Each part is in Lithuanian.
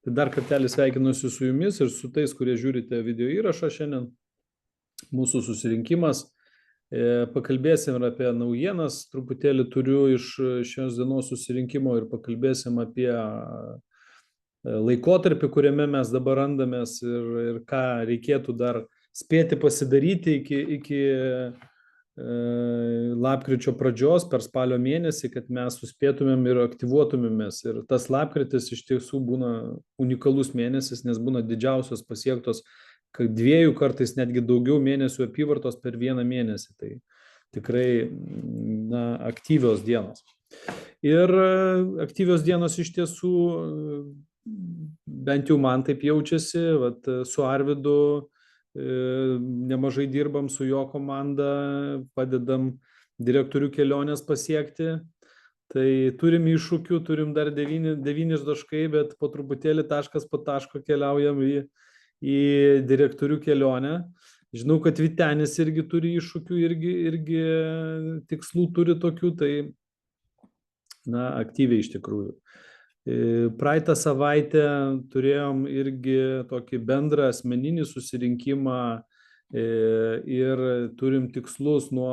Tai dar kartelį sveikinuosi su jumis ir su tais, kurie žiūrite video įrašą šiandien. Mūsų susirinkimas. Pakalbėsim ir apie naujienas. Truputėlį turiu iš šios dienos susirinkimo ir pakalbėsim apie laikotarpį, kuriame mes dabar randamės ir ką reikėtų dar spėti pasidaryti iki lapkričio pradžios per spalio mėnesį, kad mes suspėtumėm ir aktyvuotumėmės. Ir tas lapkritis iš tiesų būna unikalus mėnesis, nes būna didžiausios pasiektos 2 kartais netgi daugiau mėnesių apyvartos per vieną mėnesį. Tai tikrai aktyvios dienos. Ir aktyvios dienos iš tiesų, bent jau man taip jaučiasi, su Arvydu nemažai dirbam su jo komanda, padedam direktorių kelionės pasiekti. Tai turim iššūkių, turim dar 9 taškai, bet po truputėlį taškas po taško keliaujam į direktorių kelionę. Žinau, kad Vytenis irgi turi iššūkių, irgi tikslų turi tokių, tai aktyviai iš tikrųjų. Praeitą savaitę turėjom irgi tokį bendrą asmeninį susirinkimą ir turim tikslus nuo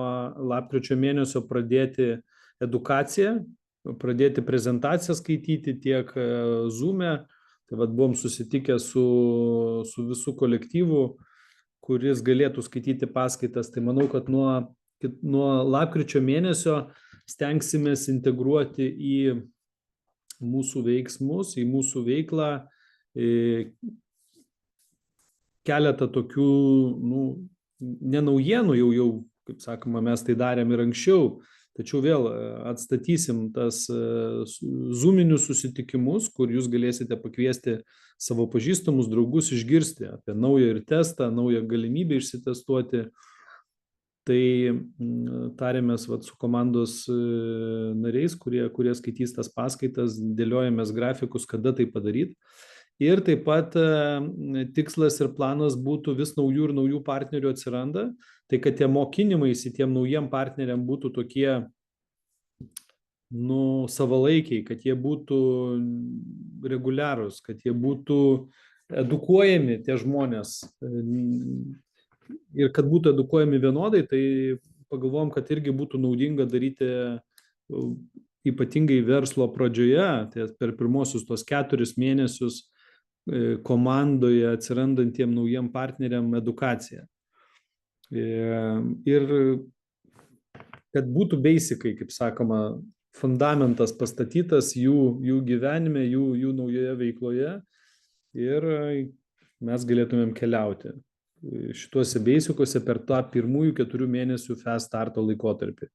lapkričio mėnesio pradėti edukaciją, pradėti prezentaciją skaityti tiek Zoom'e. Tai buvom susitikę su visų kolektyvų, kuris galėtų skaityti paskaitas. Tai manau, kad nuo lapkričio mėnesio stengsimės integruoti į mūsų veiksmus, į mūsų veiklą keletą tokių, ne naujienų, jau, kaip sakoma, mes tai darėm ir anksčiau, tačiau vėl atstatysim tas zoominius susitikimus, kur jūs galėsite pakviesti savo pažįstamus draugus išgirsti apie naują ir testą, naują galimybę išsitestuoti. Tai tarėmės su komandos nariais, kurie skaitys tas paskaitas, dėliojamės grafikus, kada tai padaryti. Ir taip pat tikslas ir planas būtų vis naujų ir naujų partnerių atsiranda, tai kad tie mokinimaisi tiem naujiem partneriam būtų tokie savalaikiai, kad jie būtų reguliarūs, kad jie būtų edukuojami tie žmonės. Ir kad būtų edukuojami vienodai, tai pagalvom, kad irgi būtų naudinga daryti ypatingai verslo pradžioje, tai per pirmosius tos 4 mėnesius komandoje atsirandantiem naujiem partneriam edukaciją. Ir kad būtų basicai, kaip sakoma, fundamentas pastatytas jų gyvenime, jų naujoje veikloje ir mes galėtumėm keliauti šituose basicose per tą pirmųjų 4 mėnesių fast starto laikotarpį.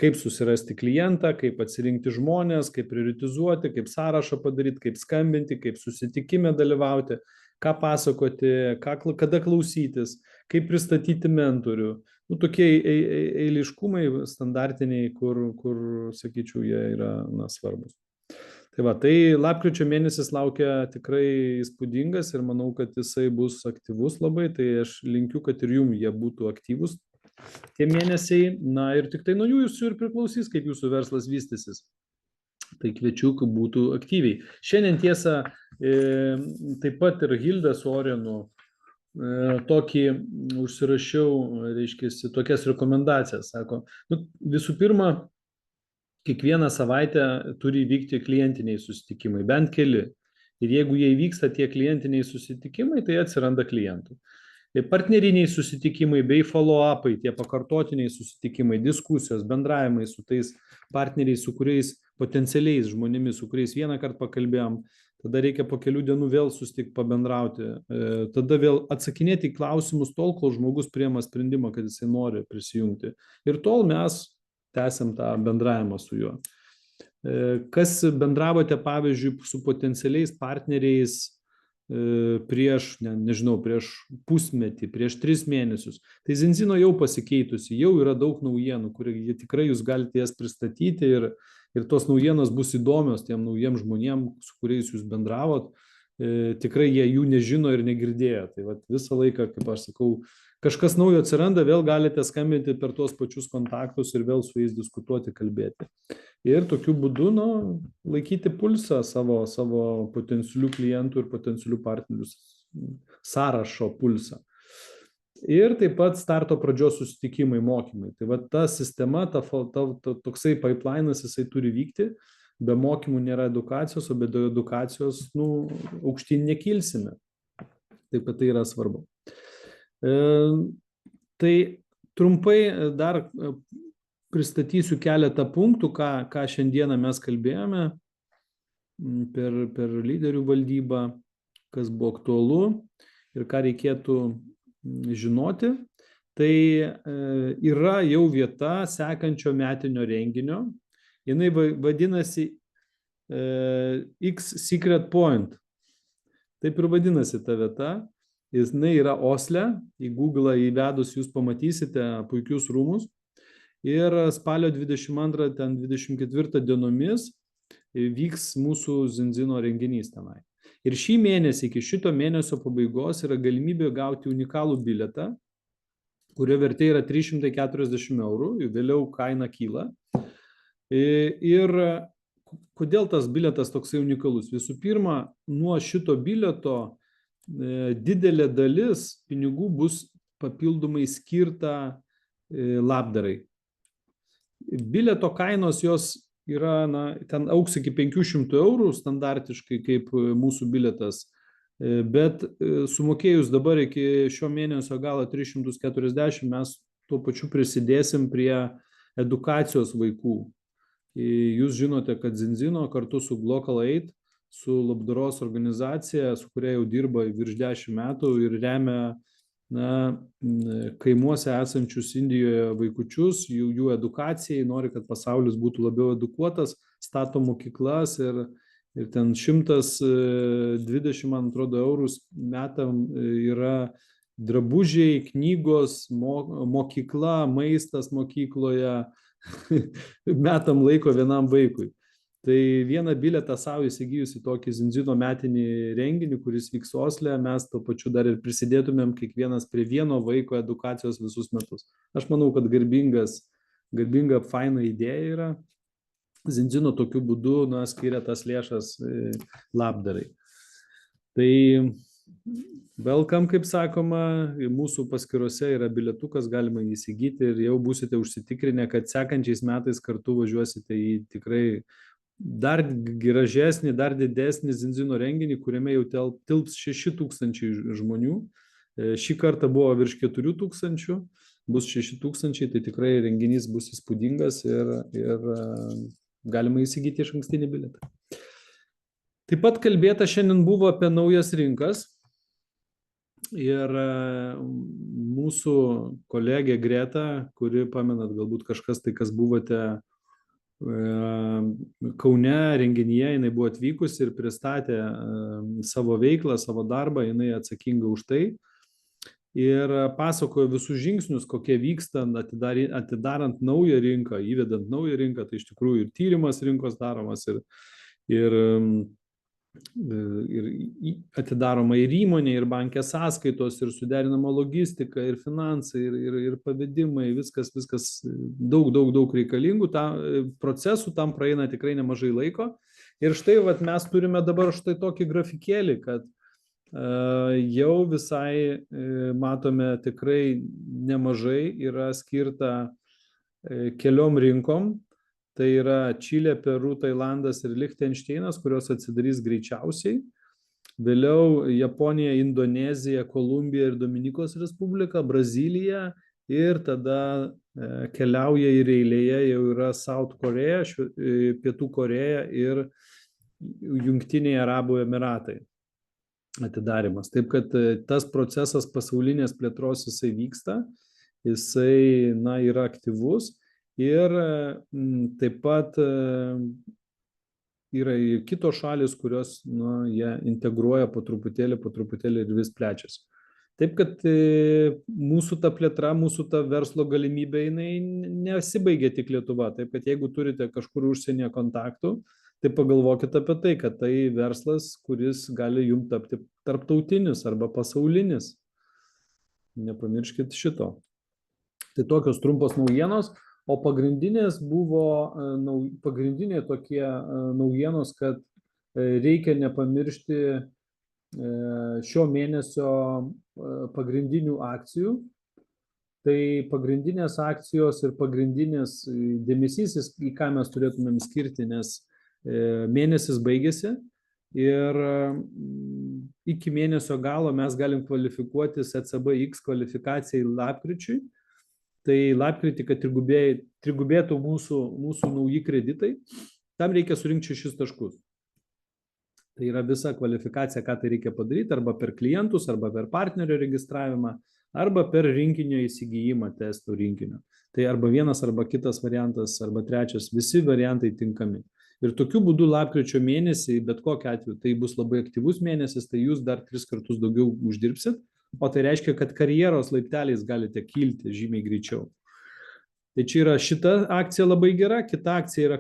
Kaip susirasti klientą, kaip atsirinkti žmonės, kaip prioritizuoti, kaip sąrašą padaryti, kaip skambinti, kaip susitikime dalyvauti, ką pasakoti, kada klausytis, kaip pristatyti mentorių. Tokie eiliškumai standartiniai, kur sakyčiau, jie yra svarbus. Tai lapkričio mėnesis laukia tikrai įspūdingas ir manau, kad jisai bus aktyvus labai, tai aš linkiu, kad ir jum jie būtų aktyvus tie mėnesiai. Ir tik tai nuo jūsų ir priklausys, kaip jūsų verslas vystysis. Tai kviečiu, kad būtų aktyviai. Šiandien tiesa, taip pat ir Hilda su Orionu tokį užsirašiau, reiškia, tokias rekomendacijas. Sako, visų pirma, kiekvieną savaitę turi vykti klientiniai susitikimai, bent keli. Ir jeigu jie vyksta tie klientiniai susitikimai, tai atsiranda klientų. Partneriniai susitikimai bei follow-upai, tie pakartotiniai susitikimai, diskusijos, bendravimai su tais partneriais, su kuriais potencialiais žmonėmis, su kuriais vieną kartą pakalbėjom, tada reikia po kelių dienų vėl susitikti, pabendrauti, tada vėl atsakinėti į klausimus tol, kol žmogus priima sprendimą, kad jisai nori prisijungti. Ir tol mes tęsiam tą bendravimą su juo. Kas bendravote, pavyzdžiui, su potencialiais partneriais prieš pusmetį, prieš 3 mėnesius, tai Zinzino jau pasikeitusi, jau yra daug naujienų, kurie tikrai jūs galite jas pristatyti ir tos naujienos bus įdomios tiem naujiem žmonėm, su kuriais jūs bendravot. Tikrai jie jų nežino ir negirdėjo. Tai visą laiką, kaip aš sakau, kažkas naujo atsiranda, vėl galite skambinti per tuos pačius kontaktus ir vėl su jais diskutuoti, kalbėti. ir tokiu būdu laikyti pulsą savo potencialių klientų ir potencialių partnerių sąrašo pulsą. Ir taip pat starto pradžios susitikimai, mokymai. Tai va ta sistema, toksai pipelinas, jisai turi vykti. Be mokymų nėra edukacijos, o be edukacijos aukštyn nekilsime. Taip kad tai yra svarbu. Tai trumpai dar pristatysiu keletą punktų, ką šiandieną mes kalbėjome per lyderių valdybą, kas buvo aktualu ir ką reikėtų žinoti. Tai yra jau vieta sekančio metinio renginio. Jinai vadinasi X Secret Point. Taip ir vadinasi ta vieta. Jinai yra Osle. Į Google įvedus jūs pamatysite puikius rūmus. Ir spalio 22-24 dienomis vyks mūsų Zinzino renginys tenai. Ir šį mėnesį, iki šito mėnesio pabaigos, yra galimybė gauti unikalų bilietą, kurio vertė yra 340 €, vėliau kaina kyla. Ir kodėl tas bilietas toksai unikalus? Visų pirma, nuo šito bilieto didelė dalis pinigų bus papildomai skirta labdarai. Bilieto kainos jos yra, ten auks iki 500 € standartiškai kaip mūsų bilietas, bet sumokėjus dabar iki šio mėnesio galo 340, mes tuo pačiu prisidėsim prie edukacijos vaikų. Jūs žinote, kad Zinzino kartu su Global Aid, su labdaros organizacija, su kuria jau dirba virš 10 metų ir remia kaimuose esančius Indijoje vaikučius, jų edukacijai, nori, kad pasaulis būtų labiau edukuotas, stato mokyklas ir ten 120, man atrodo, eurų metam yra drabužiai, knygos, mokykla, maistas mokykloje, metam laiko vienam vaikui. Tai vieną bilietą savo įsigijus į tokį Zinzino metinį renginį, kuris vyks Osle, mes tuo pačiu dar ir prisidėtumėm kiekvienas prie vieno vaiko edukacijos visus metus. Aš manau, kad garbinga, faina idėja yra. Zinzino tokiu būdu skiria tas lėšas labdarai. Tai welcome, kaip sakoma, mūsų paskyrose yra bilietukas, galima jį įsigyti ir jau būsite užsitikrinę, kad sekančiais metais kartu važiuosite į tikrai dar gražesnį, dar didesnį Zinzino renginį, kuriame jau tilps 6000 žmonių. Šį kartą buvo virš 4000, bus 6000, tai tikrai renginys bus įspūdingas ir galima įsigyti iš ankstinį bilietą. Taip pat kalbėta šiandien buvo apie naujas rinkas ir mūsų kolegė Greta, kuri, pamenat, galbūt kažkas tai, kas buvote Kaune renginyje, jinai buvo atvykusi ir pristatė savo veiklą, savo darbą, jinai atsakinga už tai ir pasakojo visus žingsnius, kokie vyksta atidarant naują rinką, įvedant naują rinką, tai iš tikrųjų ir tyrimas rinkos daromas ir atidaroma ir įmonė, ir bankė sąskaitos, ir suderinama logistika, ir finansai, ir pavedimai, viskas daug reikalingų procesų, tam praeina tikrai nemažai laiko. Ir štai mes turime dabar štai tokį grafikėlį, kad jau visai matome tikrai nemažai yra skirta keliom rinkom. Tai yra Čilė, Peru, Tailandas ir Lichtenšteinas, kurios atsidarys greičiausiai. Vėliau Japonija, Indonezija, Kolumbija ir Dominikos Respublika, Brazilija ir tada keliauja ir eilėje jau yra South Korea, Pietų Koreja ir Jungtiniai Arabų Emiratai atidarimas. Taip kad tas procesas pasaulinės plėtros jisai vyksta, jisai yra aktyvus. Ir taip pat yra ir kitos šalis, kurios jie integruoja po truputėlį ir vis plečiasi. Taip kad mūsų ta plėtra, mūsų ta verslo galimybė, jinai nesibaigia tik Lietuva. Taip kad jeigu turite kažkur užsienyje kontaktų, tai pagalvokite apie tai, kad tai verslas, kuris gali jums tapti tarptautinis arba pasaulinis. Nepamirškit šito. Tai tokios trumpos naujienos. O pagrindinės buvo pagrindiniai tokie naujienos, kad reikia nepamiršti šio mėnesio pagrindinių akcijų. Tai pagrindinės akcijos ir pagrindinis dėmesys, į ką mes turėtumėm skirti, nes mėnesis baigėsi ir iki mėnesio galo mes galim kvalifikuotis ECB X kvalifikacijai lapkričiui. Tai lapkritį, kad trigubėtų mūsų nauji kreditai, tam reikia surinkti 6 taškus. Tai yra visa kvalifikacija, ką tai reikia padaryti, arba per klientus, arba per partnerio registravimą, arba per rinkinio įsigijimą testų rinkinio. Tai arba vienas, arba kitas variantas, arba trečias, visi variantai tinkami. Ir tokiu būdu lapkričio mėnesį, bet kokiu atveju, tai bus labai aktyvus mėnesis, tai jūs dar 3 kartus daugiau uždirbsit, o tai reiškia, kad karjeros laipteliais galite kilti žymiai greičiau. Tai čia yra šita akcija labai gera, kita akcija yra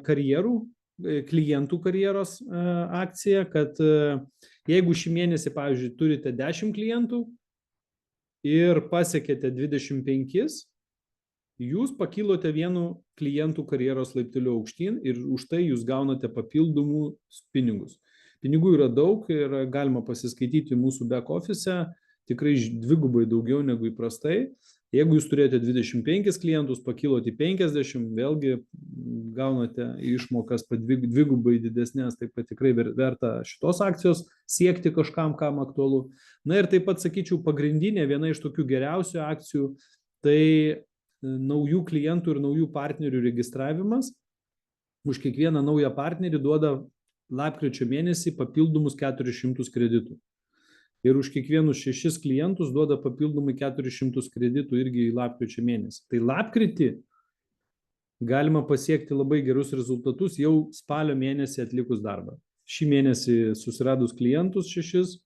klientų karjeros akcija, kad jeigu šį mėnesį, pavyzdžiui, turite 10 klientų ir pasiekėte 25, jūs pakilote vienu klientų karjeros laipteliu aukštyn ir už tai jūs gaunate papildomus pinigus. Pinigų yra daug ir galima pasiskaityti mūsų back office, tikrai dvigubai daugiau negu įprastai. Jeigu jūs turėjote 25 klientus, pakilote 50, vėlgi gaunate išmokas dvigubai didesnės, taip pat tikrai verta šitos akcijos siekti kažkam, kam aktualu. Na ir taip pat, sakyčiau, pagrindinė viena iš tokių geriausių akcijų, tai naujų klientų ir naujų partnerių registravimas. Už kiekvieną naują partnerį duoda lapkričio mėnesį papildomus 400 kreditų. Ir už kiekvienus 6 klientus duoda papildomai 400 kreditų irgi į lapkričio mėnesį. Tai lapkritį galima pasiekti labai gerus rezultatus jau spalio mėnesį atlikus darbą. Šį mėnesį susiradus klientus 6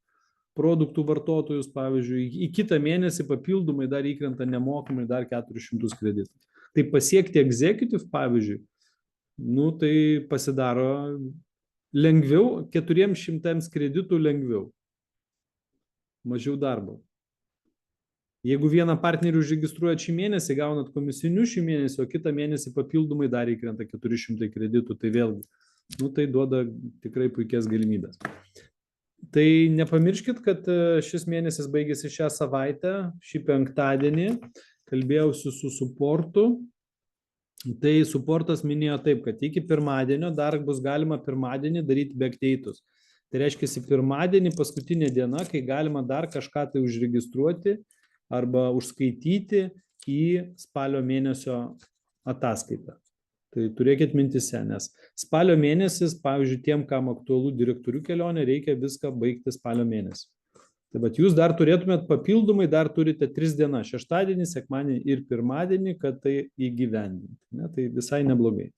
produktų vartotojus, pavyzdžiui, į kitą mėnesį papildomai dar įkrenta nemokamai dar 400 kreditų. Tai pasiekti executive, pavyzdžiui, tai pasidaro lengviau, 400 kreditų lengviau. Mažiau darbo. Jeigu vieną partnerį užregistruojat šį mėnesį, gaunat komisinių šį mėnesį, o kitą mėnesį papildomai dar įkrenta 400 kreditų, tai vėlgi, tai duoda tikrai puikias galimybės. Tai nepamirškit, kad šis mėnesis baigėsi šią savaitę, šį penktadienį, kalbėjausi su supportu. Tai supportas minėjo taip, kad iki pirmadienio dar bus galima pirmadienį daryti backdate'us. Tai reiškia, pirmadienį paskutinė diena, kai galima dar kažką tai užregistruoti arba užskaityti į spalio mėnesio ataskaitą. Tai turėkit mintise, nes spalio mėnesis, pavyzdžiui, tiem, kam aktualu direktorių kelionė, reikia viską baigti spalio mėnesį. Tai bet jūs dar turėtumėt papildomai, dar turite 3 dienas, šeštadienį, sekmadienį ir pirmadienį, kad tai įgyvendinti. Tai visai neblogai.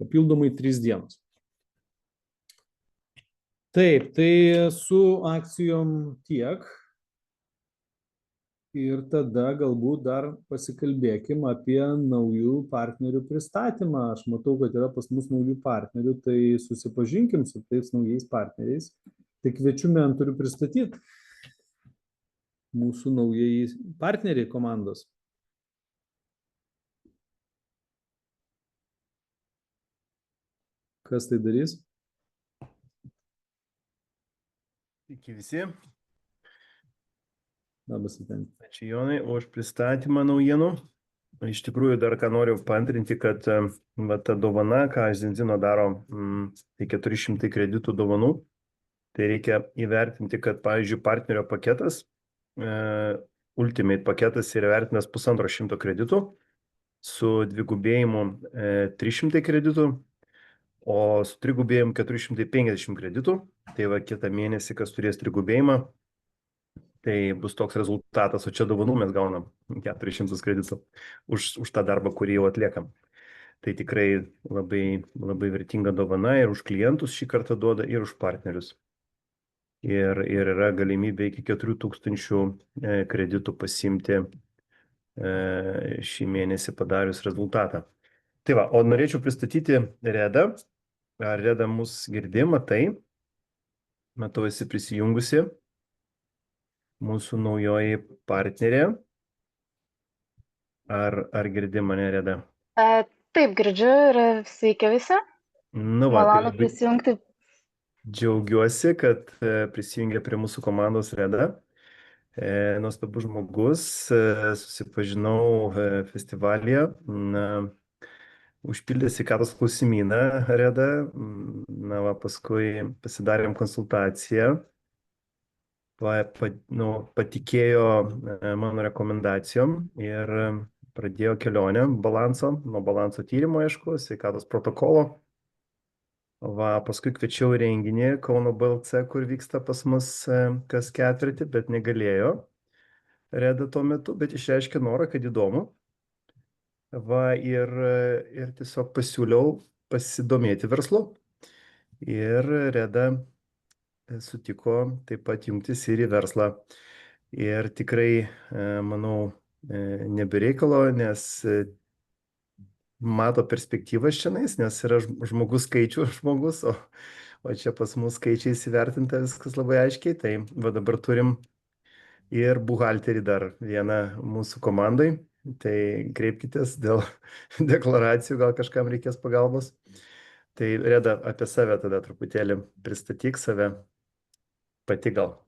Papildomai 3 dienos. Taip, tai su akcijom tiek. Ir tada galbūt dar pasikalbėkim apie naujų partnerių pristatymą. Aš matau, kad yra pas mus naujų partnerių, tai susipažinkim su tais naujais partneriais. Tai kviečiu mentorių pristatyti mūsų naujai partneriai komandos. Kas tai darys? Sveiki visi. Labas, Vyteni. Ačiū, Jonai, už pristatymą naujienų. Iš tikrųjų, dar ką noriu paantrinti, kad ta dovana, ką Zinzino daro, tai 400 kreditų dovanų. Tai reikia įvertinti, kad, pavyzdžiui, partnerio paketas, Ultimate paketas yra vertinas 150 kreditų, su dvigubėjimu 300 kreditų, o su trigubėjimu 450 kreditų. Tai va, kitą mėnesį, kas turės trigubėjimą, tai bus toks rezultatas, o čia dovanų mes gaunam 400 kreditų už tą darbą, kurį jau atliekam. Tai tikrai labai, labai vertinga dovana ir už klientus šį kartą duoda, ir už partnerius. Ir yra galimybė iki 4000 kreditų pasimti šį mėnesį padarius rezultatą. Tai va, o norėčiau pristatyti Redą. Ar Reda mus girdi, matai? Matau, esi prisijungusi. Mūsų naujoji partnerė. Ar girdi mane, Reda? Taip, girdžiu ir sveiki visi. Nu va, tai Malonu labai prisijungti. džiaugiuosi, kad prisijungė prie mūsų komandos Reda. Nuostabus žmogus, susipažinau festivalyje, užpildė sveikatos klausimyną Reda, na va, paskui pasidarėm konsultaciją, patikėjo mano rekomendacijom ir pradėjo kelionę balanso, nuo balanso tyrimo, aišku, sveikatos protokolo. Va, paskui kviečiau į renginį Kauno BLC, kur vyksta pas mus kas ketvirtį, bet negalėjo Reda tuo metu, bet išreiškė norą, kad įdomu. Va, ir tiesiog pasiūliau pasidomėti verslu. Ir Reda sutiko taip pat jungtis ir į verslą. Ir tikrai, manau, nebereikalo, nes mato perspektyvas šiandien, nes yra žmogus skaičių žmogus, o čia pas mus skaičiais įvertinta viskas labai aiškiai. Tai va dabar turim ir buhalterį dar vieną mūsų komandai. Tai kreipkitės dėl deklaracijų, gal kažkam reikės pagalbos. Tai Reda, apie save tada truputėlį pristatyk save pati gal.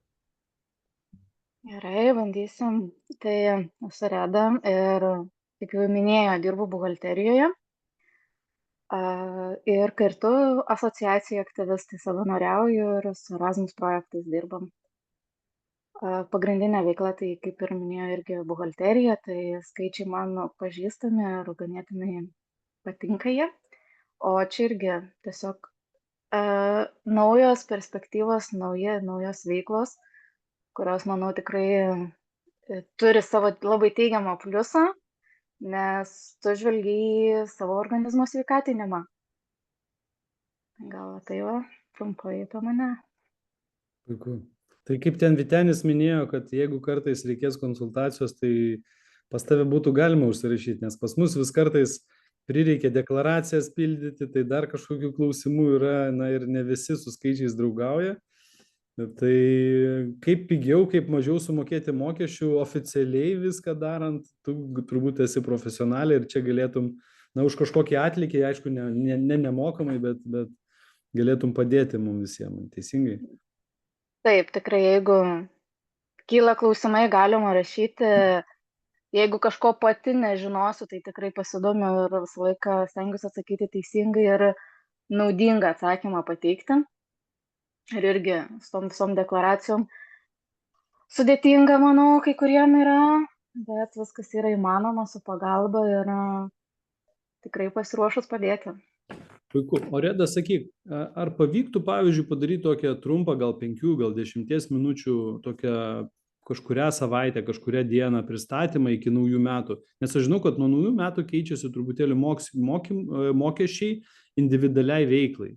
Gerai, bandysim. Tai esu Reda ir, kaip jau minėjo, dirbu buhalterijoje. Ir kartu asociacijų aktyvistai savanoriauju ir su Erasmus projektais dirbam. Pagrindinė veikla, tai kaip ir minėjo, irgi buhalterija, tai skaičiai man pažįstami ir ganėtinai patinka jie. O čia irgi tiesiog naujos perspektyvos, naujos veiklos, kurios, manau, tikrai turi savo labai teigiamą pliusą, nes tu žvelgi į savo organizmo sveikatinimą. Gal tai va, trumpai apie mane. Puiku. Tai kaip ten Vytenis minėjo, kad jeigu kartais reikės konsultacijos, tai pas tave būtų galima užsirašyti, nes pas mus vis kartais prireikia deklaracijas pildyti, tai dar kažkokių klausimų yra, na ir ne visi su skaičiais draugauja. Tai kaip pigiau, kaip mažiau sumokėti mokesčių oficialiai viską darant, tu turbūt esi profesionalė ir čia galėtum, na, už kažkokį atlygį, aišku, nemokamai, bet galėtum padėti mums visiems, teisingai? Taip, tikrai, jeigu kyla klausimai, galima rašyti. Jeigu kažko pati nežinosiu, tai tikrai pasidomiu ir visą laiką stengiuosi atsakyti teisingai ir naudingą atsakymą pateikti. Ir irgi su tom visom deklaracijom sudėtinga, manau, kai kuriem yra, bet viskas yra įmanoma su pagalba ir tikrai pasiruošus padėti. Puiku. O Reda, sakyk, ar pavyktų, pavyzdžiui, padaryti tokią trumpą, gal 5, gal 10 minučių, tokią kažkurią savaitę, kažkurią dieną pristatymą iki naujų metų? Nes aš žinau, kad nuo naujų metų keičiasi truputėlį mokesčiai individualiai veiklai.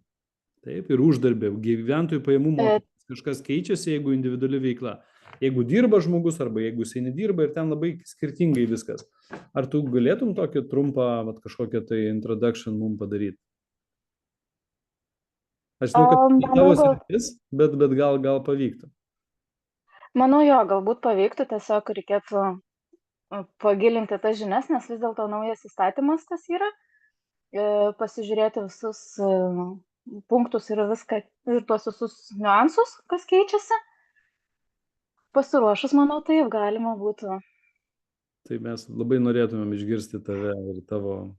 Taip, ir uždarbė, gyventojų pajamų mokestis. Kažkas keičiasi, jeigu individuali veikla. Jeigu dirba žmogus arba jeigu jisai nedirba ir ten labai skirtingai viskas. Ar tu galėtum tokį trumpą, kažkokią tai introduction mums padaryti? Aš žinau, kad tavo sritis, bet gal pavyktų. Manau, jo, galbūt pavyktų, tiesiog reikėtų pagilinti tas žinias, nes vis dėlto naujas įstatymas tas yra, pasižiūrėti visus punktus ir viską, ir tuos visus niuansus, kas keičiasi. Pasiruošus, manau, taip galima būtų. Tai mes labai norėtumėm išgirsti tave ir tavo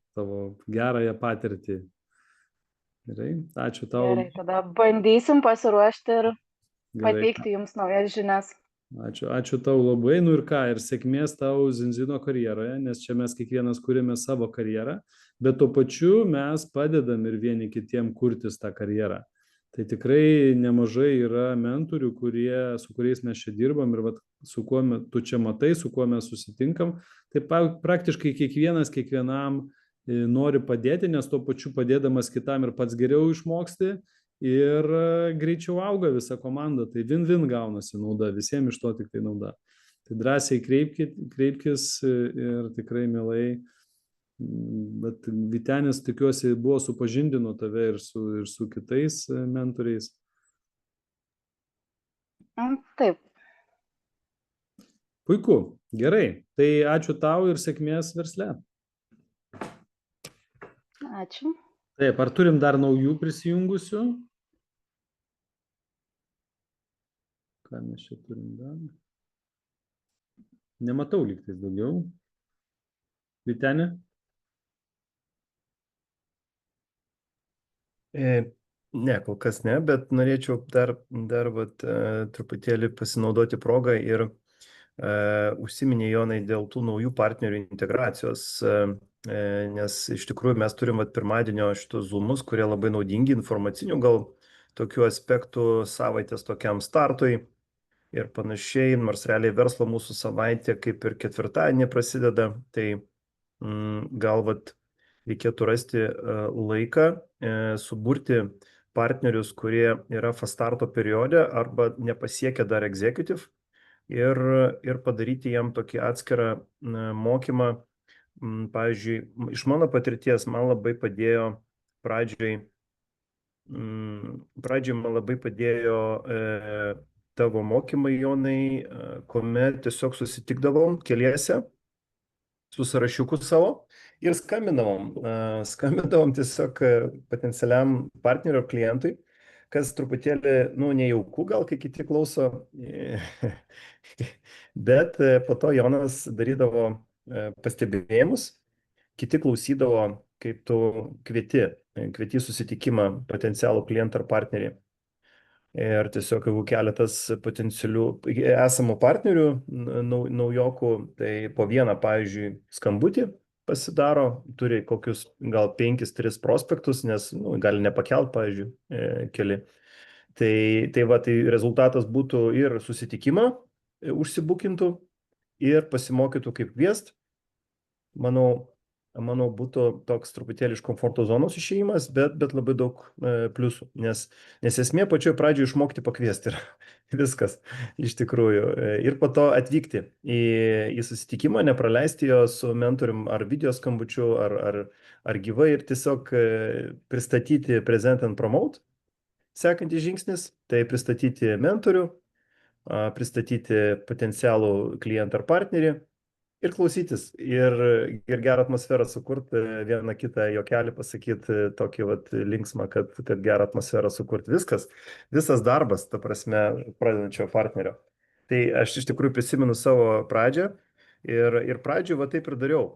gerąją patirtį. Gerai, ačiū tau. Gerai, tada bandysim pasiruošti ir pateikti jums naujas žinias. Ačiū tau labai, nu ir ką, ir sėkmės tau Zinzino karjeroje, nes čia mes kiekvienas kūrėme savo karjerą, bet tuo pačiu mes padedam ir vieni kitiem kurtis tą karjerą. Tai tikrai nemažai yra mentorių, su kuriais mes čia dirbam ir su kuo tu čia matai, su kuo mes susitinkam. Tai praktiškai kiekvienam nori padėti, nes tuo pačiu padėdamas kitam ir pats geriau išmoksti ir greičiau auga visa komanda. Tai win-win gaunasi nauda, visiems iš to tik tai nauda. Tai drąsiai kreipkis ir tikrai mielai. Bet Vytenis, tikiuosi, buvo supažindino tave ir su kitais mentoriais. Taip. Puiku, gerai. Tai ačiū tau ir sėkmės versle. Ačiū. Taip, ar turim dar naujų prisijungusių? Ką mes čia turim dar? Nematau lygtais daugiau. Vytenė? Ne, kol kas ne, bet norėčiau dar vat, truputėlį pasinaudoti progą ir užsiminė Jonai dėl tų naujų partnerių integracijos, nes iš tikrųjų mes turim vat, pirmadienio šitus zoomus, kurie labai naudingi, informacinių gal tokių aspektų savaitės tokiam startui ir panašiai, nors realiai verslo mūsų savaitė kaip ir ketvirtadienį prasideda, tai gal vat reikėtų rasti laiką, suburti partnerius, kurie yra fast starto periode arba nepasiekia dar executive ir padaryti jam tokį atskirą mokymą. Pavyzdžiui, iš mano patirties man labai padėjo pradžiai man labai padėjo tavo mokymai, Jonai, kuomet tiesiog susitikdavom keliese su sąrašiuku savo ir skambindavom tiesiog potencialiam partnerio klientui, kas truputėlį, nejauku gal, kai kiti klauso, bet po to Jonas darydavo pastebėjimus, kiti klausydavo, kaip tu kvieti susitikimą potencialų klientą ar partnerį. Ir tiesiog jeigu keletas potencialių esamų partnerių, naujokų, tai po vieną, pavyzdžiui, skambutį pasidaro, turi kokius gal 5-3 prospektus, nes gali nepakelt, pavyzdžiui, keli. Tai rezultatas būtų ir susitikimą užsibukintų ir pasimokytų kaip kviest. Manau, būtų toks truputėlį iš komforto zonos išėjimas, bet labai daug pliusų, nes esmė pačioje pradžioje išmokti pakviesti ir viskas iš tikrųjų. Ir po to atvykti į susitikimą, nepraleisti jo su mentorium ar video skambučiu, ar gyvai ir tiesiog pristatyti present and promote. Sekantis žingsnis, tai pristatyti mentorių, pristatyti potencialų klientą ar partnerį. Ir klausytis, ir gerą atmosferą sukurti, vieną kitą jokelį pasakyti, tokį linksmą, kad gerą atmosferą sukurti. Visas darbas, ta prasme, pradedančio partnerio. Tai aš iš tikrųjų prisimenu savo pradžią ir pradžioje taip ir dariau.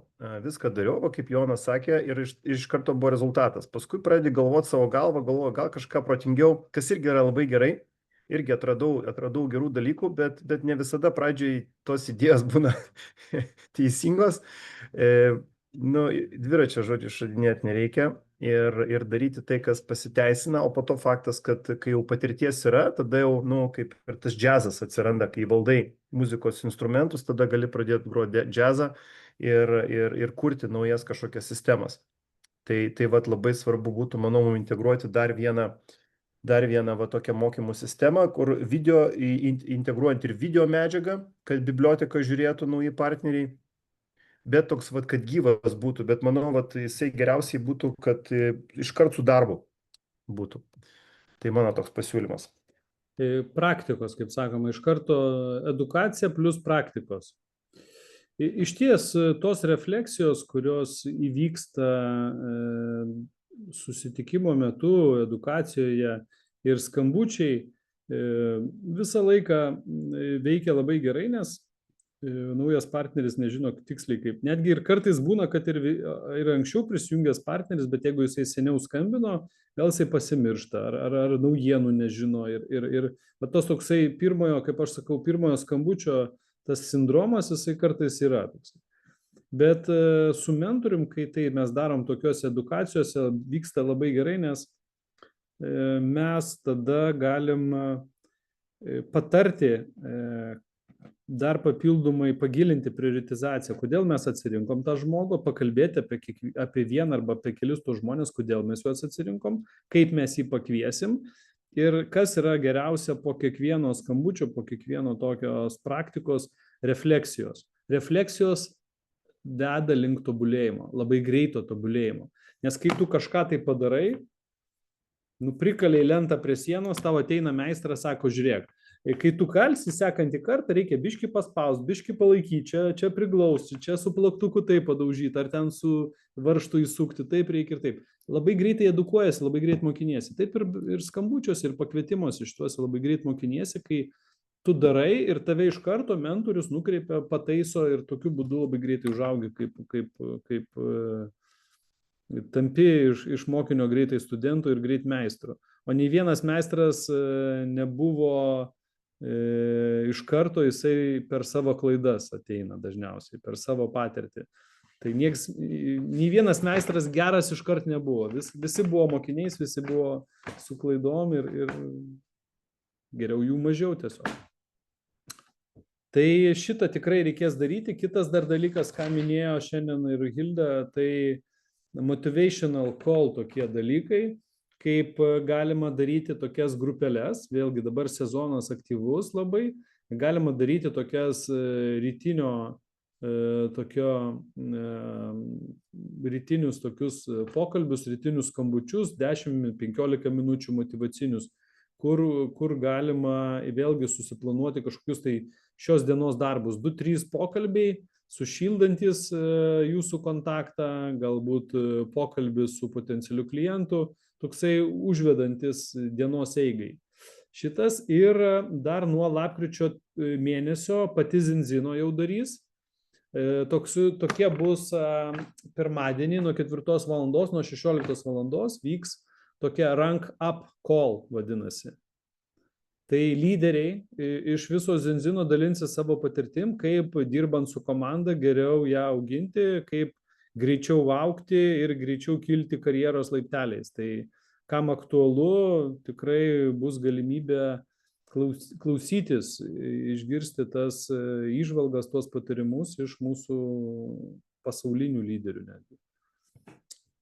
Viską dariau, kaip Jonas sakė, ir iš karto buvo rezultatas. Paskui pradedi galvoti savo galvą, galvoju, gal kažką protingiau, kas irgi yra labai gerai. Irgi atradau gerų dalykų, bet ne visada pradžiai tos idėjos būna teisingos. Dviračio žodžiu išradinėti nereikia ir daryti tai, kas pasiteisina, o po to faktas, kad kai jau patirties yra, tada jau, kaip ir tas džiazas atsiranda, kai valdai muzikos instrumentus, tada gali pradėti groti džiazą ir kurti naujas kažkokias sistemas. Tai labai svarbu būtų, manau, integruoti dar vieną tokią mokymų sistemą, kur integruojant ir video medžiagą, kad biblioteka žiūrėtų nauji partneriai, bet toks, kad gyvas būtų, bet manau, jisai geriausiai būtų, kad iškart su darbu būtų. Tai mano toks pasiūlymas. Praktikos, kaip sakoma, iš karto edukacija plus praktikos. Iš ties, tos refleksijos, kurios įvyksta susitikimo metu, edukacijoje ir skambučiai visą laiką veikia labai gerai, nes naujas partneris nežino tiksliai kaip. Netgi ir kartais būna, kad ir anksčiau prisijungęs partneris, bet jeigu jisai seniau skambino, gal jisai pasimiršta ar naujienų nežino. Ir tas toksai pirmojo, kaip aš sakau, pirmojo skambučio tas sindromas, jisai kartais yra toks. Bet su mentorium, kai tai mes darom tokiuose edukacijose, vyksta labai gerai, nes mes tada galim patarti, dar papildomai pagilinti prioritizaciją, kodėl mes atsirinkom tą žmogų, pakalbėti apie vieną arba apie kelius tos žmonės, kodėl mes juos atsirinkom, kaip mes jį pakviesim ir kas yra geriausia po kiekvieno skambučio, po kiekvieno tokios praktikos refleksijos. Refleksijos deda link tobulėjimo, labai greito tobulėjimo. Nes kai tu kažką tai padarai, prikaliai lentą prie sienos, tavo ateina meistras, sako, žiūrėk, kai tu kalsi sekantį kartą, reikia biškį paspaust, biškį palaikyti, čia priglausti, čia su plaktuku taip padaužyti, ar ten su varžtu įsukti, taip reikia ir taip. Labai greitai edukuojasi, labai greit mokiniesi. Taip ir skambučiuose, ir pakvietimuose šituose labai greit mokiniesi, kai tu darai ir tave iš karto mentorius nukreipia, pataiso ir tokiu būdu labai greitai užaugi kaip tampi iš mokinio greitai studentų ir greit meistro. O nei vienas meistras nebuvo iš karto, jisai per savo klaidas ateina dažniausiai, per savo patirtį. Tai nei vienas meistras geras iš karto nebuvo. Visi buvo mokiniais, visi buvo su klaidom ir geriau jų mažiau tiesiog. Tai šitą tikrai reikės daryti. Kitas dar dalykas, ką minėjo šiandien ir Hilda, tai motivational call tokie dalykai, kaip galima daryti tokias grupeles, vėlgi dabar sezonas aktyvus labai, galima daryti tokias rytinius tokius pokalbius, rytinius skambučius, 10-15 minučių motyvacinius, kur galima vėlgi susiplanuoti kažkokius tai šios dienos darbus, 2-3 pokalbiai, sušildantis jūsų kontaktą, galbūt pokalbis su potencialiu klientu, toksai užvedantis dienos eigai. Šitas ir dar nuo lapkričio mėnesio pati Zinzino jau darys. Tokie bus pirmadienį nuo 4 valandos, nuo 16 valandos vyks tokia rank up call vadinasi. Tai lyderiai iš viso Zinzino dalinsi savo patirtim, kaip dirbant su komanda geriau ją auginti, kaip greičiau augti ir greičiau kilti karjeros laipteliais. Tai kam aktualu, tikrai bus galimybė klausytis, išgirsti tas įžvalgas, tos patarimus iš mūsų pasaulinių lyderių netgi.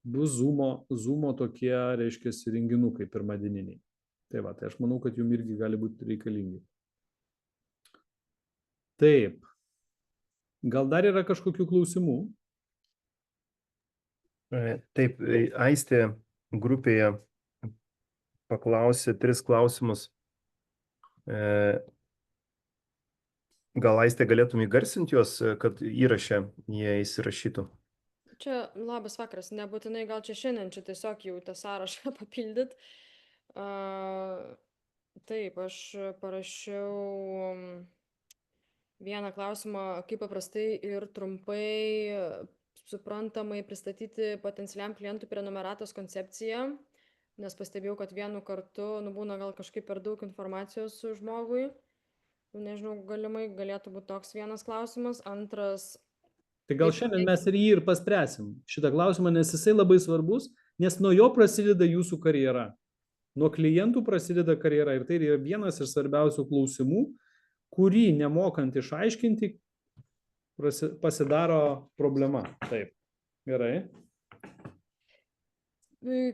Bus Zoomo tokie, reiškia, renginukai pirmadieniniai. Tai va, tai aš manau, kad jums irgi gali būti reikalingi. Taip. Gal dar yra kažkokių klausimų? Taip, Aistė grupėje paklausė 3 klausimus. Gal Aistė galėtum įgarsinti juos, kad įraše jie įsirašytų? Čia labas vakaras, nebūtinai gal čia šiandien, čia tiesiog jau tą sąrašą papildyt. Taip, aš parašiau vieną klausimą, kaip paprastai ir trumpai suprantamai pristatyti potencialiam klientui prenumeratos koncepciją, nes pastebėjau, kad vienu kartu būna gal kažkaip per daug informacijos žmogui. Nežinau, galimai galėtų būti toks vienas klausimas. Antras. Tai gal šiandien mes ir jį paspręsim šitą klausimą, nes jisai labai svarbus, nes nuo jo prasideda jūsų karjera. Nuo klientų prasideda karjera ir tai yra vienas iš svarbiausių klausimų, kurį nemokant išaiškinti pasidaro problema. Taip, gerai.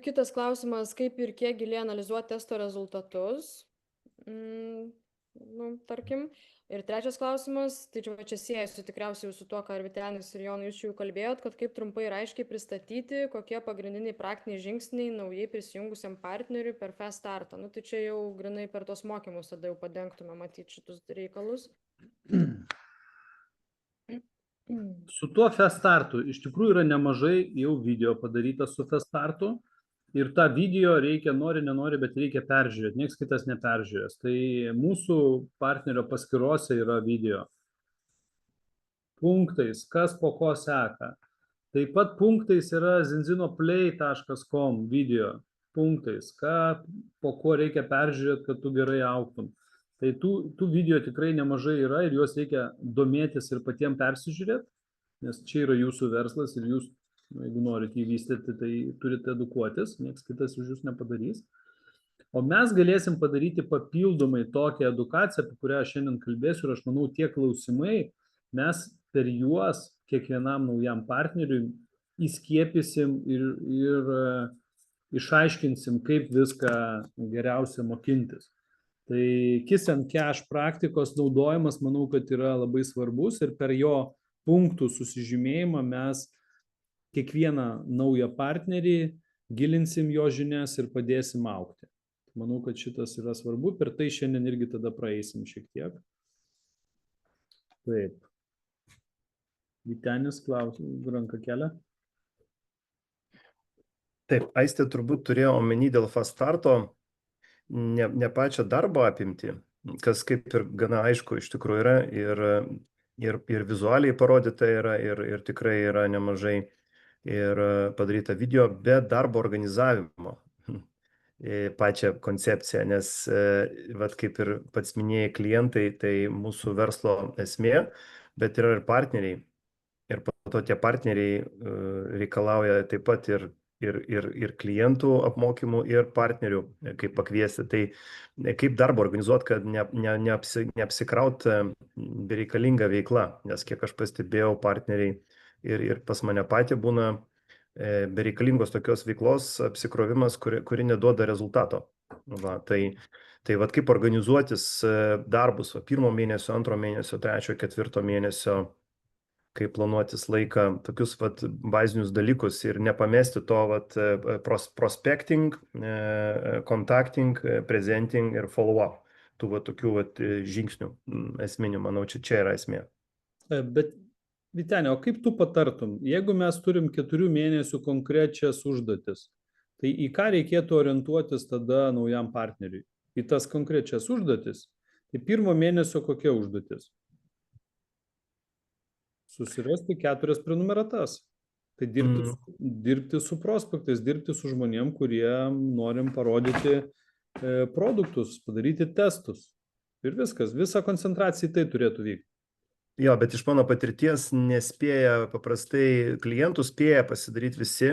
Kitas klausimas, kaip ir kiek giliai analizuoti testo rezultatus, tarkim. Ir trečias klausimas, tai čia siejasi tikriausiai su tuo, ką ir Vytenis ir Jonai jūs jau kalbėjot, kad kaip trumpai ir aiškiai pristatyti, kokie pagrindiniai praktiniai žingsniai naujai prisijungusiam partneriui per Fast Startą. Tai čia jau grinai per tos mokymus tada jau padengtume matyti šitus reikalus. Su tuo Fast Startu iš tikrųjų yra nemažai jau video padaryta su Fast Startu. Ir tą video reikia, nenori, bet reikia peržiūrėti, nieks kitas neperžiūrės. Tai mūsų partnerio paskyrose yra video. Punktais, kas po ko seka. Taip pat punktais yra zinzinoplay.com video. Punktais, po ko reikia peržiūrėti, kad tu gerai augtum. Tai tų video tikrai nemažai yra ir juos reikia domėtis ir patiems persižiūrėti, nes čia yra jūsų verslas ir jūs, jeigu norite įvystyti, tai turite edukuotis, nieks kitas už jūs nepadarys. O mes galėsim padaryti papildomai tokią edukaciją, apie kurią šiandien kalbėsiu, ir aš manau, tie klausimai, mes per juos kiekvienam naujam partneriui įskiepysim ir išaiškinsim, kaip viską geriausia mokintis. Tai Kiss and Cash praktikos naudojimas, manau, kad yra labai svarbus ir per jo punktų susižymėjimą mes kiekvieną naują partnerį gilinsim jo žinias ir padėsim augti. Manau, kad šitas yra svarbu, per tai šiandien irgi tada praeisim šiek tiek. Taip. Vytenis ranką kelia. Taip, Aistė turbūt turėjo omeny dėl fast starto ne pačią darbo apimtį, kas kaip ir gana aišku iš tikrųjų yra ir vizualiai parodyta yra ir tikrai yra nemažai ir padaryta video, bet darbo organizavimo pačią koncepciją, nes vat kaip ir pats minėjai klientai, tai mūsų verslo esmė, bet yra ir partneriai. Ir po to tie partneriai reikalauja taip pat ir klientų apmokymų, ir partnerių, kaip pakviesti. Tai kaip darbą organizuoti, kad neapsikraut bereikalinga veikla, nes kiek aš pastebėjau, partneriai ir pas mane patį būna bereikalingos tokios veiklos apsikrovimas, kuri neduoda rezultato. Va, tai vat kaip organizuotis darbus, pirmo mėnesio, antro mėnesio, trečio, ketvirto mėnesio, kaip planuotis laiką, tokius vat bazinius dalykus ir nepamesti to vat prospecting, contacting, presenting ir follow-up. Tų vat tokių vat žingsnių esminių, manau, čia yra esmė. Bet Vyteni, o kaip tu patartum, jeigu mes turim 4 mėnesių konkrečias užduotis, tai į ką reikėtų orientuotis tada naujam partneriui? Į tas konkrečias užduotis. Tai 1 mėnesio kokia užduotis? Susirasti 4 prenumeratas. Tai dirbti su prospektais, dirbti su žmonėm, kurie norim parodyti produktus, padaryti testus. Ir viskas, visa koncentracija į tai turėtų vykti. Jo, bet iš mano patirties nespėja paprastai, klientų spėja pasidaryti visi.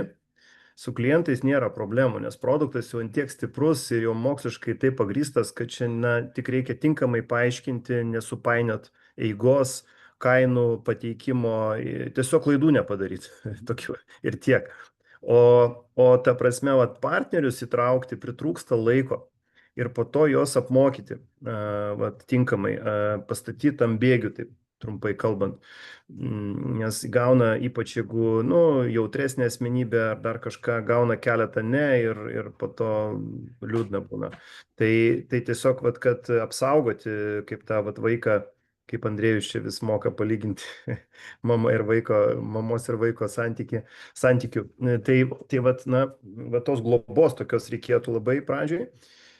Su klientais nėra problemų, nes produktas jau tiek stiprus ir jau moksliškai taip pagrįstas, kad čia tik reikia tinkamai paaiškinti, nesupainiot eigos, kainų pateikimo, tiesiog klaidų nepadaryti. Ir tiek. O ta prasme, partnerius įtraukti pritrūksta laiko ir po to juos apmokyti tinkamai, pastatyti ant bėgių, taip trumpai kalbant. Nes gauna, ypač jeigu jautresnė asmenybė ar dar kažką, gauna keletą ne ir po to liūdna būna. Tai tiesiog, kad apsaugoti kaip tą vaiką, kaip Andrėjus čia vis moka palyginti mamos ir vaiko santykių. Tai tos globos tokios reikėtų labai pradžioj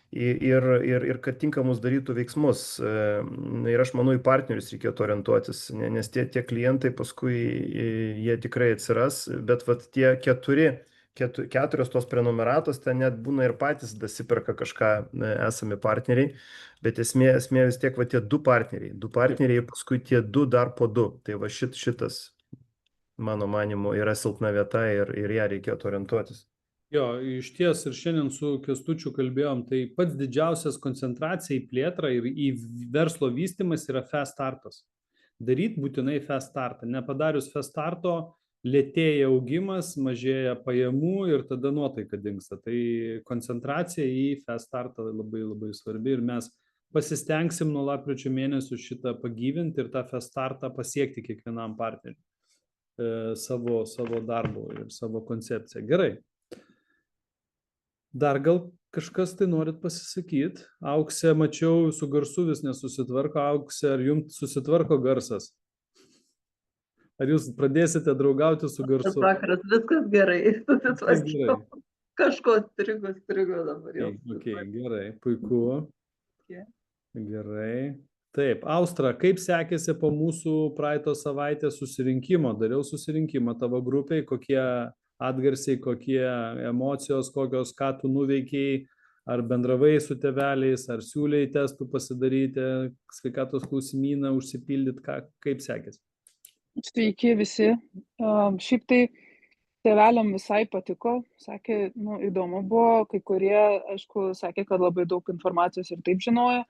ir kad tinkamus darytų veiksmus. Ir aš manau, į partnerius reikėtų orientuotis, nes tie klientai paskui jie tikrai atsiras, bet tie 4 tos prenumeratos, ten net būna ir patys dasiperka kažką esami partneriai. Bet esmė vis tiek tie 2 partneriai, paskui tie 2 dar po 2. Tai šitas, mano manimu, yra silpna vieta ir ją reikėtų orientuotis. Jo, iš ties ir šiandien su Kęstučiu kalbėjom, tai pats didžiausias koncentracija į plėtrą ir į verslo vystymas yra fast startas. Daryt būtinai fast startą. Nepadarius fast starto, lėtėja augimas, mažėja pajamų ir tada nuotaika dingsta. Tai koncentracija į fast startą labai labai svarbi ir mes pasistengsim nuo lapkričio mėnesio šitą pagyvinti ir tą fast startą pasiekti kiekvienam partneriui savo darbo ir savo koncepciją. Gerai. Dar gal kažkas tai norit pasisakyti? Auksė, mačiau, su garsu vis nesusitvarko. Auksė, ar jums susitvarko garsas? Ar jūs pradėsite draugauti su garsu? Vakaras, viskas gerai. Susitvarkiau. Kažko strigo dabar jau. Gerai, puiku. Gerai. Taip, Austra, kaip sekėsi po mūsų praeito savaitės susirinkimo? Dariau susirinkimą tavo grupiai, kokie atgarsiai, kokie emocijos, kokios, ką tu nuveikiai, ar bendravai su tėveliais, ar siūliai testų pasidaryti, sveikatos klausimyną užsipildyti, kaip sekėsi? Sveiki visi. Šiaip tai tėveliam visai patiko, sakė, įdomu buvo, kai kurie, aišku, sakė, kad labai daug informacijos ir taip žinojo,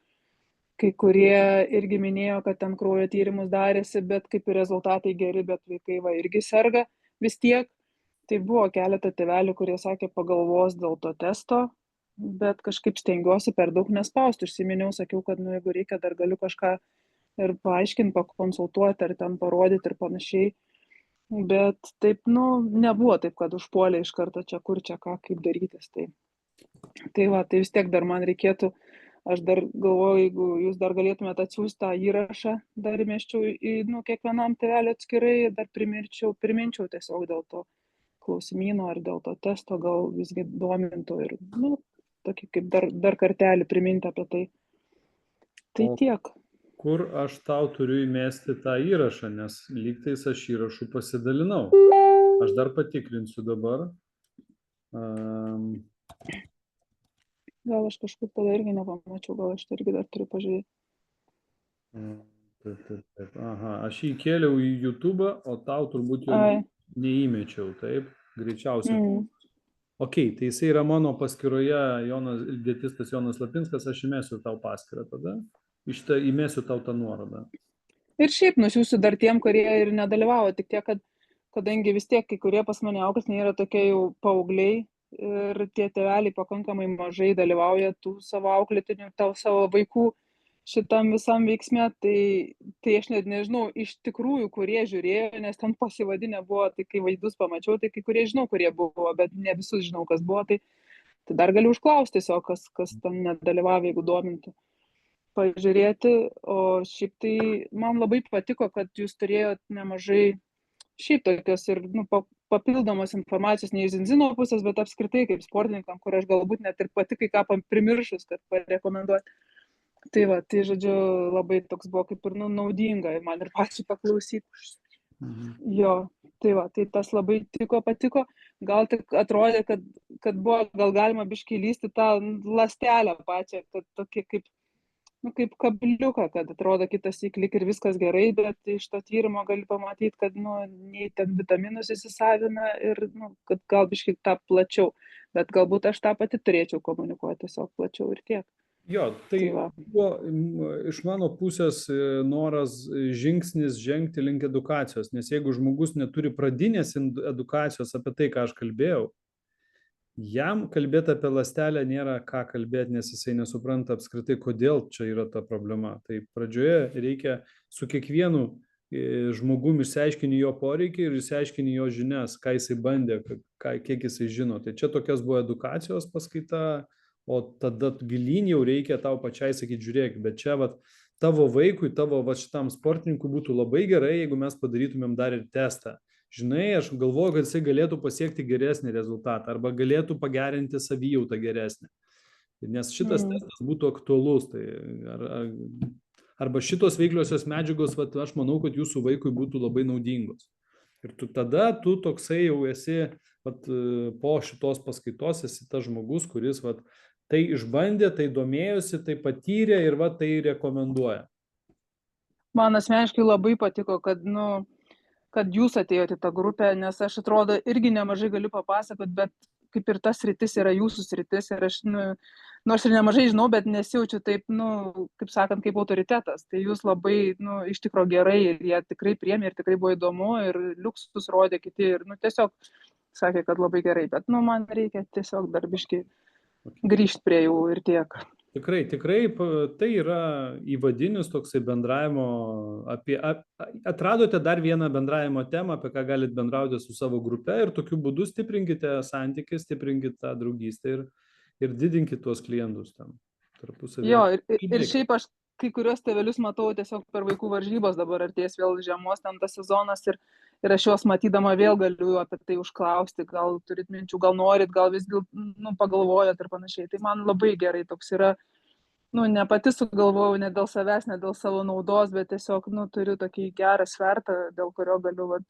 kai kurie irgi minėjo, kad ten kraujo tyrimus darėsi, bet kaip ir rezultatai geri, bet vaikai irgi serga vis tiek. Tai buvo keletą tėvelių, kurie sakė, pagalvos dėl to testo, bet kažkaip stengiuosi per daug nespausti. Užsiminiau, sakiau, kad jeigu reikia, dar galiu kažką ir paaiškinti, pakonsultuoti, ar ten parodyti ir panašiai. Bet taip, nebuvo taip, kad užpuolė iš karto čia kur, čia ką, kaip darytis. Tai Tai va, tai vis tiek dar man reikėtų, aš dar galvoju, jeigu jūs dar galėtumėte atsiųsti tą įrašą, dar įmeščiau į, nu, kiekvienam tėveliu atskirai, dar priminčiau tiesiog dėl to klausimyno ar dėl to testo, gal visgi domintų ir, nu, tokį kaip dar kartelį priminti apie tai. Tai O tiek. kur aš tau turiu įmesti tą įrašą, nes lygtais aš įrašų pasidalinau. Aš dar patikrinsiu dabar. Gal aš kažkaip tada irgi nepamačiau, gal aš irgi dar turiu pažiūrėti. Taip. Aha, aš jį kėliau į YouTube, o tau turbūt jau neįmečiau, taip, greičiausiai. Ok, tai jisai yra mano paskyroje, dietistas Jonas Lapinskas, aš įmesiu tau paskyrą tada, įmesiu tau tą nuorodą. Ir šiaip nusiųsiu dar tiem, kurie ir nedalyvavo, tik tiek, kad kadangi vis tiek kai kurie pas mane auklėtiniai yra tokie jau paaugliai ir tie tėveliai pakankamai mažai dalyvauja tų savo auklėtinių, savo vaikų šitam visam veiksme, tai aš net nežinau iš tikrųjų, kurie žiūrėjo, nes ten pasivadinę buvo, tai kai vaizdus pamačiau, tai kai kurie žinau, kurie buvo, bet ne visus žinau, kas buvo, tai dar galiu užklausti tiesiog, kas ten nedalyvavo, jeigu domintų, pažiūrėti, o šiaip tai man labai patiko, kad jūs turėjot nemažai šiaip tokios ir papildomos informacijos ne iš Zinzino pusės, bet apskritai kaip sportininkam, kur aš galbūt net ir pati kai ką primiršus, kad parekomenduoti. Tai va, tai žodžiu, labai toks buvo kaip ir naudinga man ir pačiai paklausyti. Jo, tai va, tai tas labai patiko. Gal tik atrodė, kad buvo, gal galima biškai lysti tą ląstelę pačią, kad tokie kaip kabliuką, kad atrodo kitas įklik ir viskas gerai, bet iš to tyrimo gali pamatyti, kad nei ten vitaminus įsisavina ir kad gal biškai tą plačiau, bet galbūt aš tą pati turėčiau komunikuoti tiesiog plačiau ir tiek. Jo, tai buvo iš mano pusės noras žingsnis žengti link edukacijos, nes jeigu žmogus neturi pradinės edukacijos apie tai, ką aš kalbėjau, jam kalbėti apie ląstelę nėra ką kalbėti, nes jisai nesupranta apskritai, kodėl čia yra ta problema. Tai pradžioje reikia su kiekvienu žmogum išsiaiškini jo poreikį ir išsiaiškini jo žinias, ką jisai bandė, kiek jisai žino. Tai čia tokias buvo edukacijos paskaita, o tada gilyn jau reikia tau pačiai sakyti, žiūrėk, bet čia tavo vaikui, tavo šitam sportininkui būtų labai gerai, jeigu mes padarytumėm dar ir testą. Žinai, aš galvoju, kad jisai galėtų pasiekti geresnį rezultatą arba galėtų pagerinti savijautą geresnį. Nes šitas testas būtų aktualus. Tai arba šitos veikliosios medžiagos, aš manau, kad jūsų vaikui būtų labai naudingos. Ir tada tu toksai jau esi, po šitos paskaitos esi tas žmogus, kuris tai išbandė, tai domėjosi, tai patyrė ir tai rekomenduoja. Man asmeniškai labai patiko, kad jūs atėjote į tą grupę, nes aš atrodo irgi nemažai galiu papasakoti, bet kaip ir tas sritis yra jūsų sritis ir aš, nors ir nemažai žinau, bet nesijaučiu taip, kaip sakant, kaip autoritetas. Tai jūs labai, iš tikro gerai ir jie tikrai priėmė ir tikrai buvo įdomu ir liuksus rodė kiti ir, tiesiog sakė, kad labai gerai, bet, man reikia tiesiog darbiškai grįžti prie jų ir tiek. Tikrai, tai yra įvadinis toksai bendravimo, atradote dar vieną bendravimo temą, apie ką galite bendrauti su savo grupe ir tokiu būdu stiprinkite santykį, stiprinkite tą draugystę ir didinkite tuos klientus tam tarpusavy. Jo, ir šiaip aš kai kurios tėvelius matau tiesiog per vaikų varžybos, dabar artės vėl žiemos ten tas sezonas ir aš juos matydama vėl galiu apie tai užklausti, gal turit minčių, gal norit, gal visgi pagalvojat ir panašiai. Tai man labai gerai toks yra, ne pati sugalvojau, ne dėl savęs, ne dėl savo naudos, bet tiesiog, turiu tokį gerą svertą, dėl kurio galiu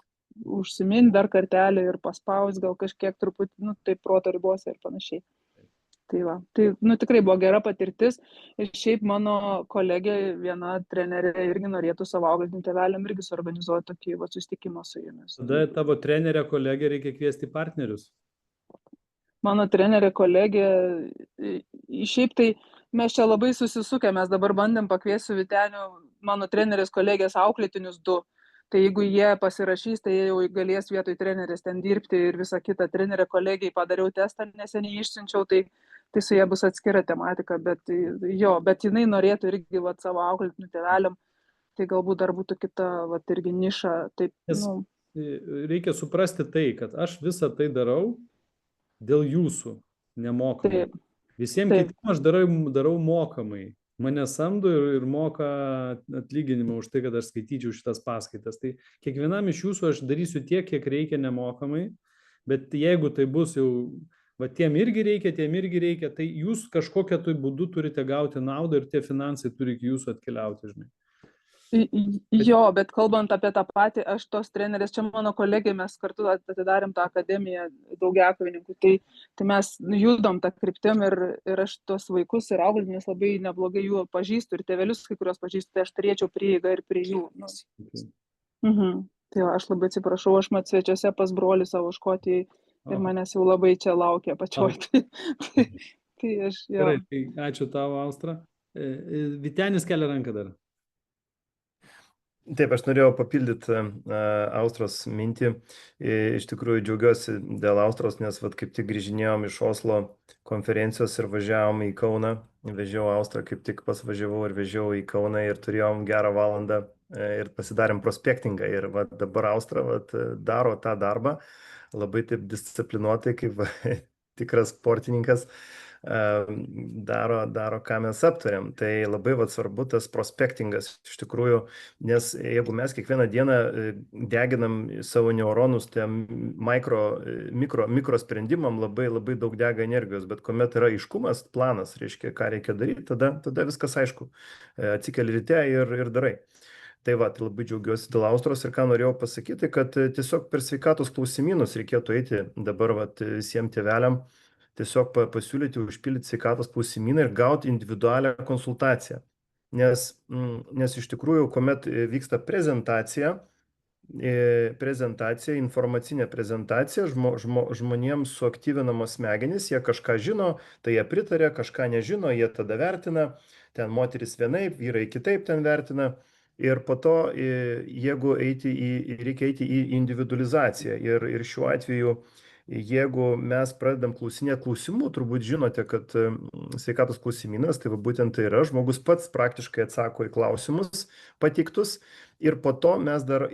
užsiminti dar kartelį ir paspaus, gal kažkiek truputį, taip proto ribose ir panašiai. Tai va, tai tikrai buvo gera patirtis ir šiaip mano kolegė, viena trenerė irgi norėtų savo auklėtiniam tėveliam irgi suorganizuoti tokį susitikimą su jumis. Tada tavo trenerė kolegė reikia kviesti partnerius. Mano trenerė kolegė, šiaip tai mes čia labai susisukę, mes dabar bandėm pakviesti Vytenių, mano trenerės kolegės auklėtinius 2. Tai jeigu jie pasirašys, tai jie jau galės vietoj trenerės ten dirbti ir visą kitą. Trenerė kolegijai padariau testą, neseniai išsiunčiau, tai su jie bus atskira tematika, bet jinai norėtų irgi savo auklėtinių tėveliam, tai galbūt dar būtų kita irgi niša. Taip, reikia suprasti tai, kad aš visą tai darau dėl jūsų nemokamai. Visiems Taip. kitiems aš darau mokamai. Mane samdo ir moka atlyginimą už tai, kad aš skaityčiau šitas paskaitas. Tai kiekvienam iš jūsų aš darysiu tiek, kiek reikia nemokamai, bet jeigu tai bus jau, va tiem irgi reikia, tai jūs kažkokią tai būdu turite gauti naudą ir tie finansai turi iki jūsų atkeliauti, žinai. Jo, bet kalbant apie tą patį, aš tos trenerės, čia mano kolegė, mes kartu atidarėm tą akademiją daugiakovininkų, tai mes judom tą kryptim ir aš tos vaikus ir auklėtinius labai neblogai jų pažįstu ir tėvelius kai kurios pažįstu, tai aš turėčiau prieigą ir prie jų. Tai aš labai atsiprašau, aš mat svečiuose pas brolį savo Škotijai ir manęs jau labai čia laukia pačioj. Tai aš, jo. Gerai, tai ačiū tavo, Austra. Vytenis kelia ranką dar. Taip, aš norėjau papildyti Austros mintį. Iš tikrųjų džiaugiuosi dėl Austros, nes kaip tik grįžinėjom iš Oslo konferencijos ir važiavom į Kauną. Vežiau Austrą, kaip tik pasvažiavau ir vežiau į Kauną ir turėjom gerą valandą ir pasidarėm prospektingą. Ir dabar Austra daro tą darbą labai taip disciplinuotai, kaip tikras sportininkas. Daro, ką mes aptariam. Tai labai svarbu tas prospektingas iš tikrųjų, nes jeigu mes kiekvieną dieną deginam savo neuronus mikro sprendimam, labai daug dega energijos, bet kuomet yra aiškumas, planas, reiškia, ką reikia daryti, tada viskas aišku. Atsikeli ryte ir darai. Tai labai džiaugiuosi dėl Austros ir ką norėjau pasakyti, kad tiesiog per sveikatos klausimynus reikėtų eiti dabar visiems tėveliam, tiesiog pasiūlyti užpildyti sveikatos klausimyną ir gauti individualią konsultaciją. Nes iš tikrųjų, kuomet vyksta prezentacija, informacinė prezentacija, žmonėms suaktyvinamos smegenys, jie kažką žino, tai jie pritarė, kažką nežino, jie tada vertina, ten moteris vienaip, vyrai kitaip ten vertina. Ir po to, jeigu reikia eiti į individualizaciją ir šiuo atveju, jeigu mes pradedam klausinėti klausimų, turbūt žinote, kad sveikatos klausimynas, tai būtent tai yra, žmogus pats praktiškai atsako į klausimus pateiktus ir po to mes dar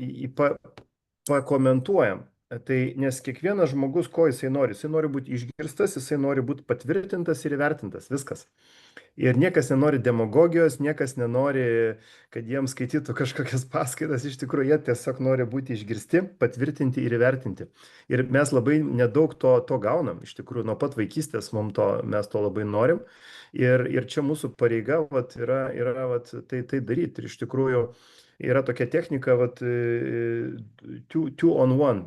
pakomentuojam. Tai nes kiekvienas žmogus, ko jisai nori būti išgirstas, jisai nori būti patvirtintas ir įvertintas, viskas. Ir niekas nenori demagogijos, niekas nenori, kad jiems skaitytų kažkokias paskaitas, iš tikrųjų jie tiesiog nori būti išgirsti, patvirtinti ir įvertinti. Ir mes labai nedaug to gaunam, iš tikrųjų nuo pat vaikystės mes to labai norim. Ir čia mūsų pareiga yra tai daryti. Ir iš tikrųjų yra tokia technika, 2 on 1,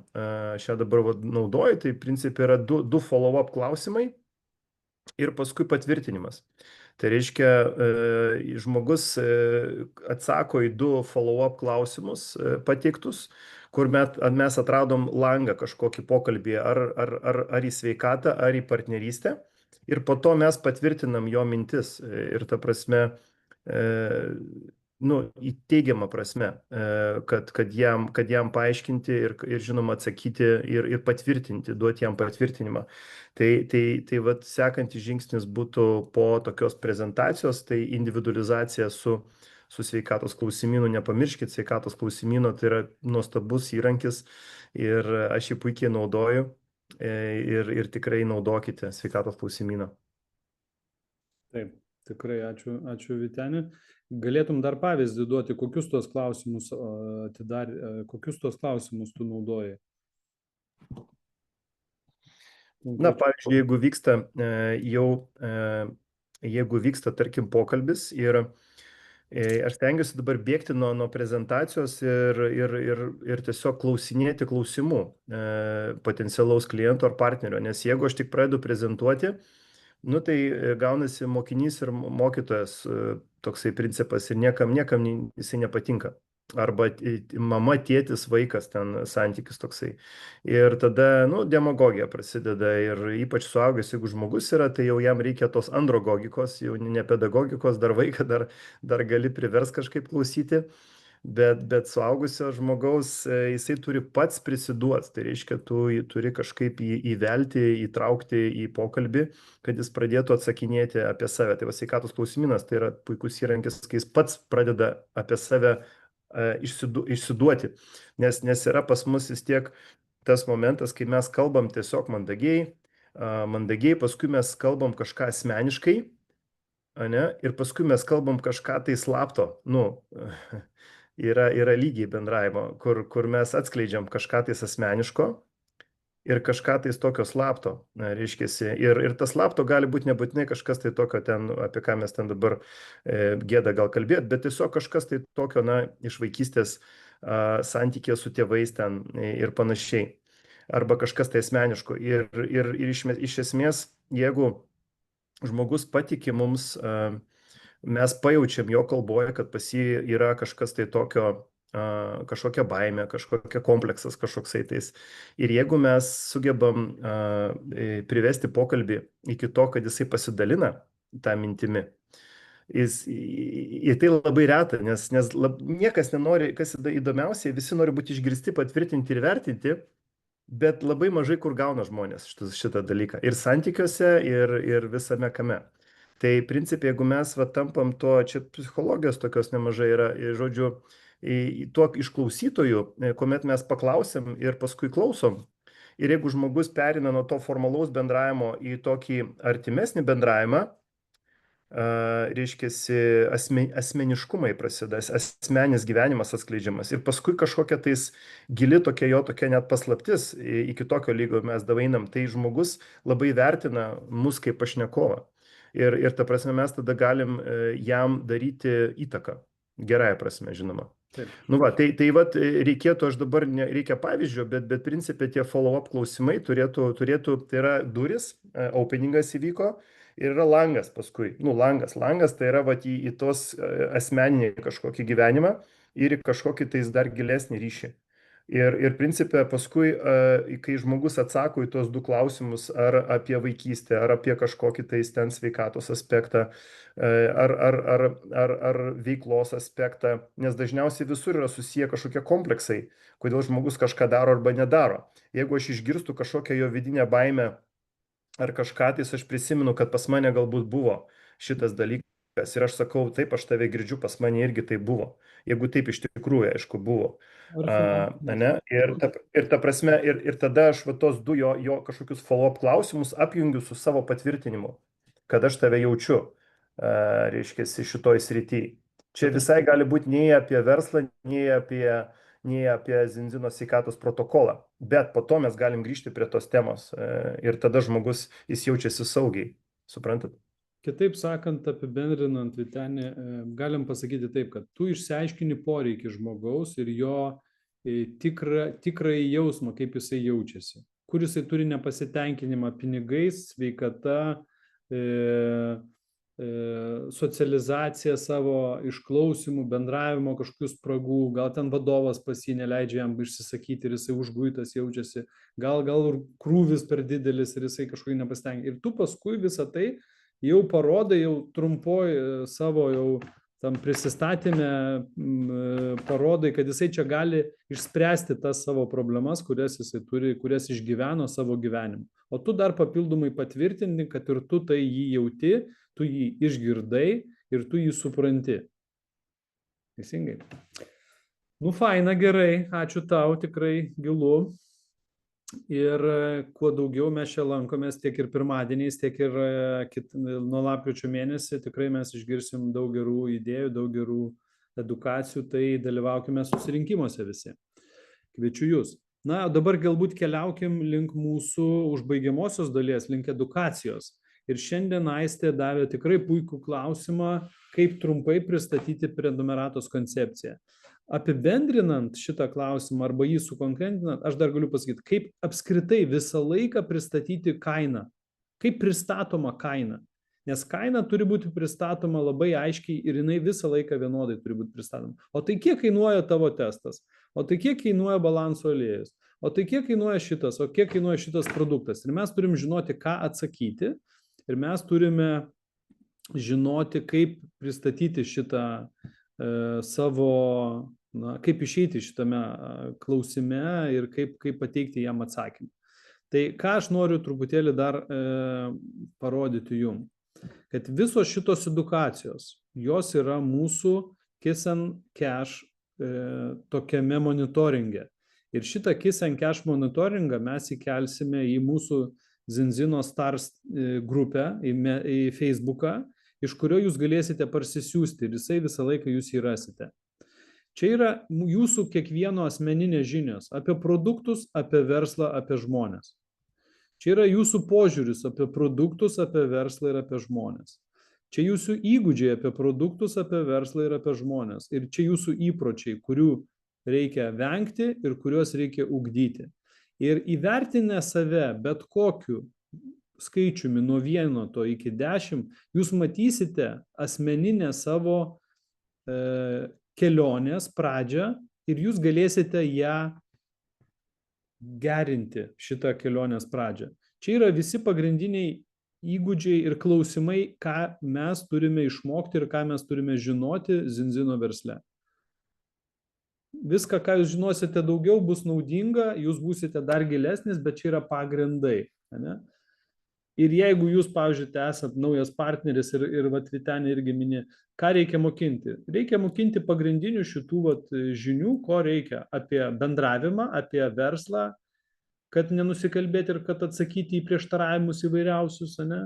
šią dabar naudoju, tai principai yra 2 follow-up klausimai ir paskui patvirtinimas. Tai reiškia, žmogus atsako į 2 follow-up klausimus pateiktus, kur mes atradom langą kažkokį pokalbį ar į sveikatą, ar į partnerystę. Ir po to mes patvirtinam jo mintis. Ir ta prasme, į teigiamą prasme, kad jam paaiškinti ir žinoma atsakyti ir patvirtinti, duoti jam patvirtinimą. Tai sekantis žingsnis būtų po tokios prezentacijos, tai individualizacija su sveikatos klausimynu. Nepamirškit, sveikatos klausimyno tai yra nuostabus įrankis ir aš jį puikiai naudoju ir tikrai naudokite sveikatos klausimyną. Taip, tikrai ačiū Vyteni. Galėtum dar pavyzdį duoti, kokius tuos klausimus kokius tuos klausimus tu naudoji? Pavyzdžiui, jeigu vyksta, tarkim, pokalbis ir aš stengiuosi dabar bėgti nuo prezentacijos ir tiesiog klausinėti klausimų potencialaus kliento ar partnerio, nes jeigu aš tik pradedu prezentuoti, tai gaunasi mokinys ir mokytojas toksai principas ir niekam jisai nepatinka. Arba mama, tėtis, vaikas ten santykis toksai. Ir tada, demagogija prasideda ir ypač suaugęs, jeigu žmogus yra, tai jau jam reikia tos andragogikos, jau ne pedagogikos, dar vaiką dar gali privers kažkaip klausyti. Bet suaugusio žmogaus jisai turi pats prisiduoti, tai reiškia, tu turi kažkaip įvelti, įtraukti į pokalbį, kad jis pradėtų atsakinėti apie save. Tai sveikatos klausimynas tai yra puikus įrankis, kai jis pats pradeda apie save išsiduoti, nes yra pas mus vis tiek tas momentas, kai mes kalbam tiesiog mandagiai, mandagiai, paskui mes kalbam kažką asmeniškai, ane, ir paskui mes kalbam kažką tai slapto, yra lygiai bendravimo, kur mes atskleidžiam kažką tai asmeniško ir kažką tai tokio slapto, reiškiasi. Ir tas slapto gali būti nebūtinai kažkas tai tokio ten, apie ką mes ten dabar gėda gal kalbėt, bet tiesiog kažkas tai tokio, iš vaikystės santykė su tėvais ten ir panašiai. Arba kažkas tai asmeniško. Ir iš esmės, jeigu žmogus patikė mums, mes pajaučiam jo kalboje, kad pas jį yra kažkas tai tokio, kažkokia baimė, kažkokia kompleksas kažkoksai tais. Ir jeigu mes sugebam privesti pokalbį iki to, kad jisai pasidalina tą mintimi, ir tai labai reta, nes niekas nenori, kas įdomiausiai, visi nori būti išgirsti, patvirtinti ir vertinti, bet labai mažai kur gauna žmonės šitą dalyką. Ir santykiuose, ir visame kame. Tai principai, jeigu mes tampam to, čia psichologijos tokios nemažai yra, žodžiu, tuo išklausytojų, kuomet mes paklausim ir paskui klausom. Ir jeigu žmogus perina nuo to formalaus bendravimo į tokį artimesnį bendravimą, reiškiasi asmeniškumai prasideda, asmenis gyvenimas atskleidžiamas. Ir paskui kažkokia tais gili tokia net paslaptis, iki tokio lygio mes daveinam, tai žmogus labai vertina mus kaip pašnekovą. Ir ta prasme mes tada galim jam daryti įtaką. Gerąją prasme, žinoma. Taip. Tai reikėtų, aš dabar reikia pavyzdžio, bet principė tie follow-up klausimai turėtų, tai yra duris, openingas įvyko ir yra langas paskui. Langas tai yra į tos asmeninį kažkokį gyvenimą ir į kažkokį tais dar gilesnį ryšį. Ir principė paskui, kai žmogus atsako į tos du klausimus, ar apie vaikystę, ar apie kažkokį tais ten sveikatos aspektą, ar veiklos aspektą, nes dažniausiai visur yra susiję kažkokie kompleksai, kodėl žmogus kažką daro arba nedaro. Jeigu aš išgirstu kažkokią jo vidinę baimę ar kažką, tai aš prisimenu, kad pas mane galbūt buvo šitas dalykas ir aš sakau, taip, aš tave girdžiu, pas mane irgi tai buvo. Jeigu taip iš tikrųjų, aišku, buvo. Ir ta prasme, ir tada aš tos du jo kažkokius follow-up klausimus apjungiu su savo patvirtinimu, kad aš tave jaučiu, reiškiasi, šitoj srity. Čia visai gali būti nei apie verslą, nei apie Zinzino sveikatos protokolą, bet po to mes galim grįžti prie tos temos ir tada žmogus jis jaučiasi saugiai, suprantat? Kitaip sakant, apibendrinant, Vyteni, galim pasakyti taip, kad tu išsiaiškini poreikį žmogaus ir jo tikrąjį jausmą, kaip jisai jaučiasi. Kur jisai turi nepasitenkinimą pinigais, sveikata, socializacija savo, išklausimų, bendravimo kažkokių spragų, gal ten vadovas pas jį neleidžia jam išsisakyti ir jisai užguitas jaučiasi, gal krūvis per didelis ir jisai kažkokį nepasitenkinimą. Ir tu paskui visą tai jau parodai, jau trumpoj savo jau tam prisistatymę parodai, kad jisai čia gali išspręsti tas savo problemas, kurias jisai turi, kurias išgyveno savo gyvenimu. O tu dar papildomai patvirtini, kad ir tu tai jį jauti, tu jį išgirdai ir tu jį supranti. Teisingai. Faina, gerai, ačiū tau, tikrai gilu. Ir kuo daugiau mes čia lankomės tiek ir pirmadieniais, tiek ir nuo lapkričio mėnesį, tikrai mes išgirsim daug gerų idėjų, daug gerų edukacijų, tai dalyvaukime susirinkimuose visi. Kviečiu jūs. Dabar galbūt keliaukim link mūsų užbaigiamosios dalies, link edukacijos. Ir šiandien Aistė davė tikrai puikų klausimą, kaip trumpai pristatyti prenumeratos koncepciją. Apibendrinant šitą klausimą arba jį sukonkretinant, aš dar galiu pasakyti, kaip apskritai visą laiką pristatyti kainą, kaip pristatoma kaina. Nes kaina turi būti pristatoma labai aiškiai ir jinai visą laiką vienodai turi būti pristatoma. O tai kiek kainuoja tavo testas? O tai kiek kainuoja balanso aliejus? O tai kiek kainuoja šitas? O kiek kainuoja šitas produktas? Ir mes turim žinoti, ką atsakyti. Ir mes turime žinoti, kaip pristatyti šitą savo, kaip išeiti šitame klausime ir kaip pateikti jam atsakymą. Tai ką aš noriu truputėlį dar parodyti jum, kad visos šitos edukacijos, jos yra mūsų Kiss and Cash tokiame monitoringe. Ir šitą Kiss and Cash monitoringą mes įkelsime į mūsų Zinzino Stars grupę į Facebooką, iš kurio jūs galėsite parsisiųsti ir jisai visą laiką jūs įrasite. Čia yra jūsų kiekvieno asmeninės žinios apie produktus, apie verslą, apie žmonės. Čia yra jūsų požiūris apie produktus, apie verslą ir apie žmonės. Čia jūsų įgūdžiai apie produktus, apie verslą ir apie žmonės. Ir čia jūsų įpročiai, kurių reikia vengti ir kuriuos reikia ugdyti. Ir įvertinę save bet kokiu skaičiumi nuo 1 iki 10, jūs matysite asmeninę savo kelionės pradžią ir jūs galėsite ją gerinti, šitą kelionės pradžią. Čia yra visi pagrindiniai įgūdžiai ir klausimai, ką mes turime išmokti ir ką mes turime žinoti Zinzino versle. Viską, ką jūs žinosite daugiau, bus naudinga, jūs būsite dar gilesnis, bet čia yra pagrindai. Ne? Ir jeigu jūs, pavyzdžiui, esat naujas partneris ir Vytenė irgi mini, ką reikia mokinti? Reikia mokinti pagrindinių šitų žinių, ko reikia apie bendravimą, apie verslą, kad nenusikalbėti ir kad atsakyti į prieštaravimus įvairiausius, ne?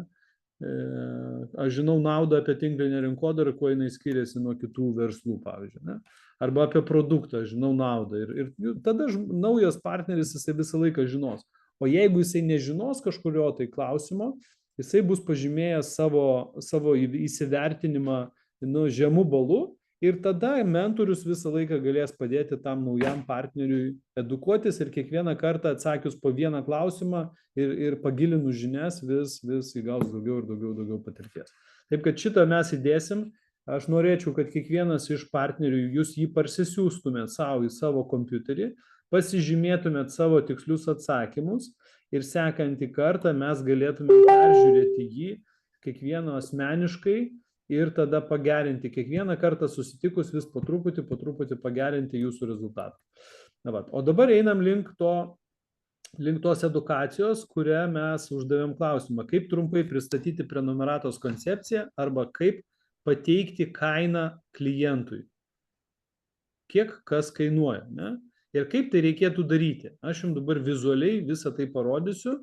Aš žinau naudą apie tinklinę rinkodarą, kuo jinai skiriasi nuo kitų verslų, pavyzdžiui, ne? Arba apie produktą, žinau naudą. Ir tada naujas partneris jisai visą laiką žinos. O jeigu jisai nežinos kažkurio tai klausimo, jisai bus pažymėjęs savo įsivertinimą žemų balų ir tada mentorius visą laiką galės padėti tam naujam partneriui edukuotis ir kiekvieną kartą atsakius po vieną klausimą ir pagilinus žinias vis įgaus daugiau ir daugiau patirties. Taip kad šitą mes įdėsim. Aš norėčiau, kad kiekvienas iš partnerių jūs jį parsisiųstumėt savo į savo kompiuterį, pasižymėtumėt savo tikslius atsakymus ir sekantį kartą mes galėtume peržiūrėti jį kiekvieno asmeniškai ir tada pagerinti, kiekvieną kartą susitikus vis po truputį pagerinti jūsų rezultatą. O dabar einam link tos edukacijos, kurią mes uždavėm klausimą, kaip trumpai pristatyti prenumeratos koncepciją arba kaip pateikti kainą klientui. Kiek kas kainuoja, ne? Ir kaip tai reikėtų daryti. Aš jums dabar vizualiai visą tai parodysiu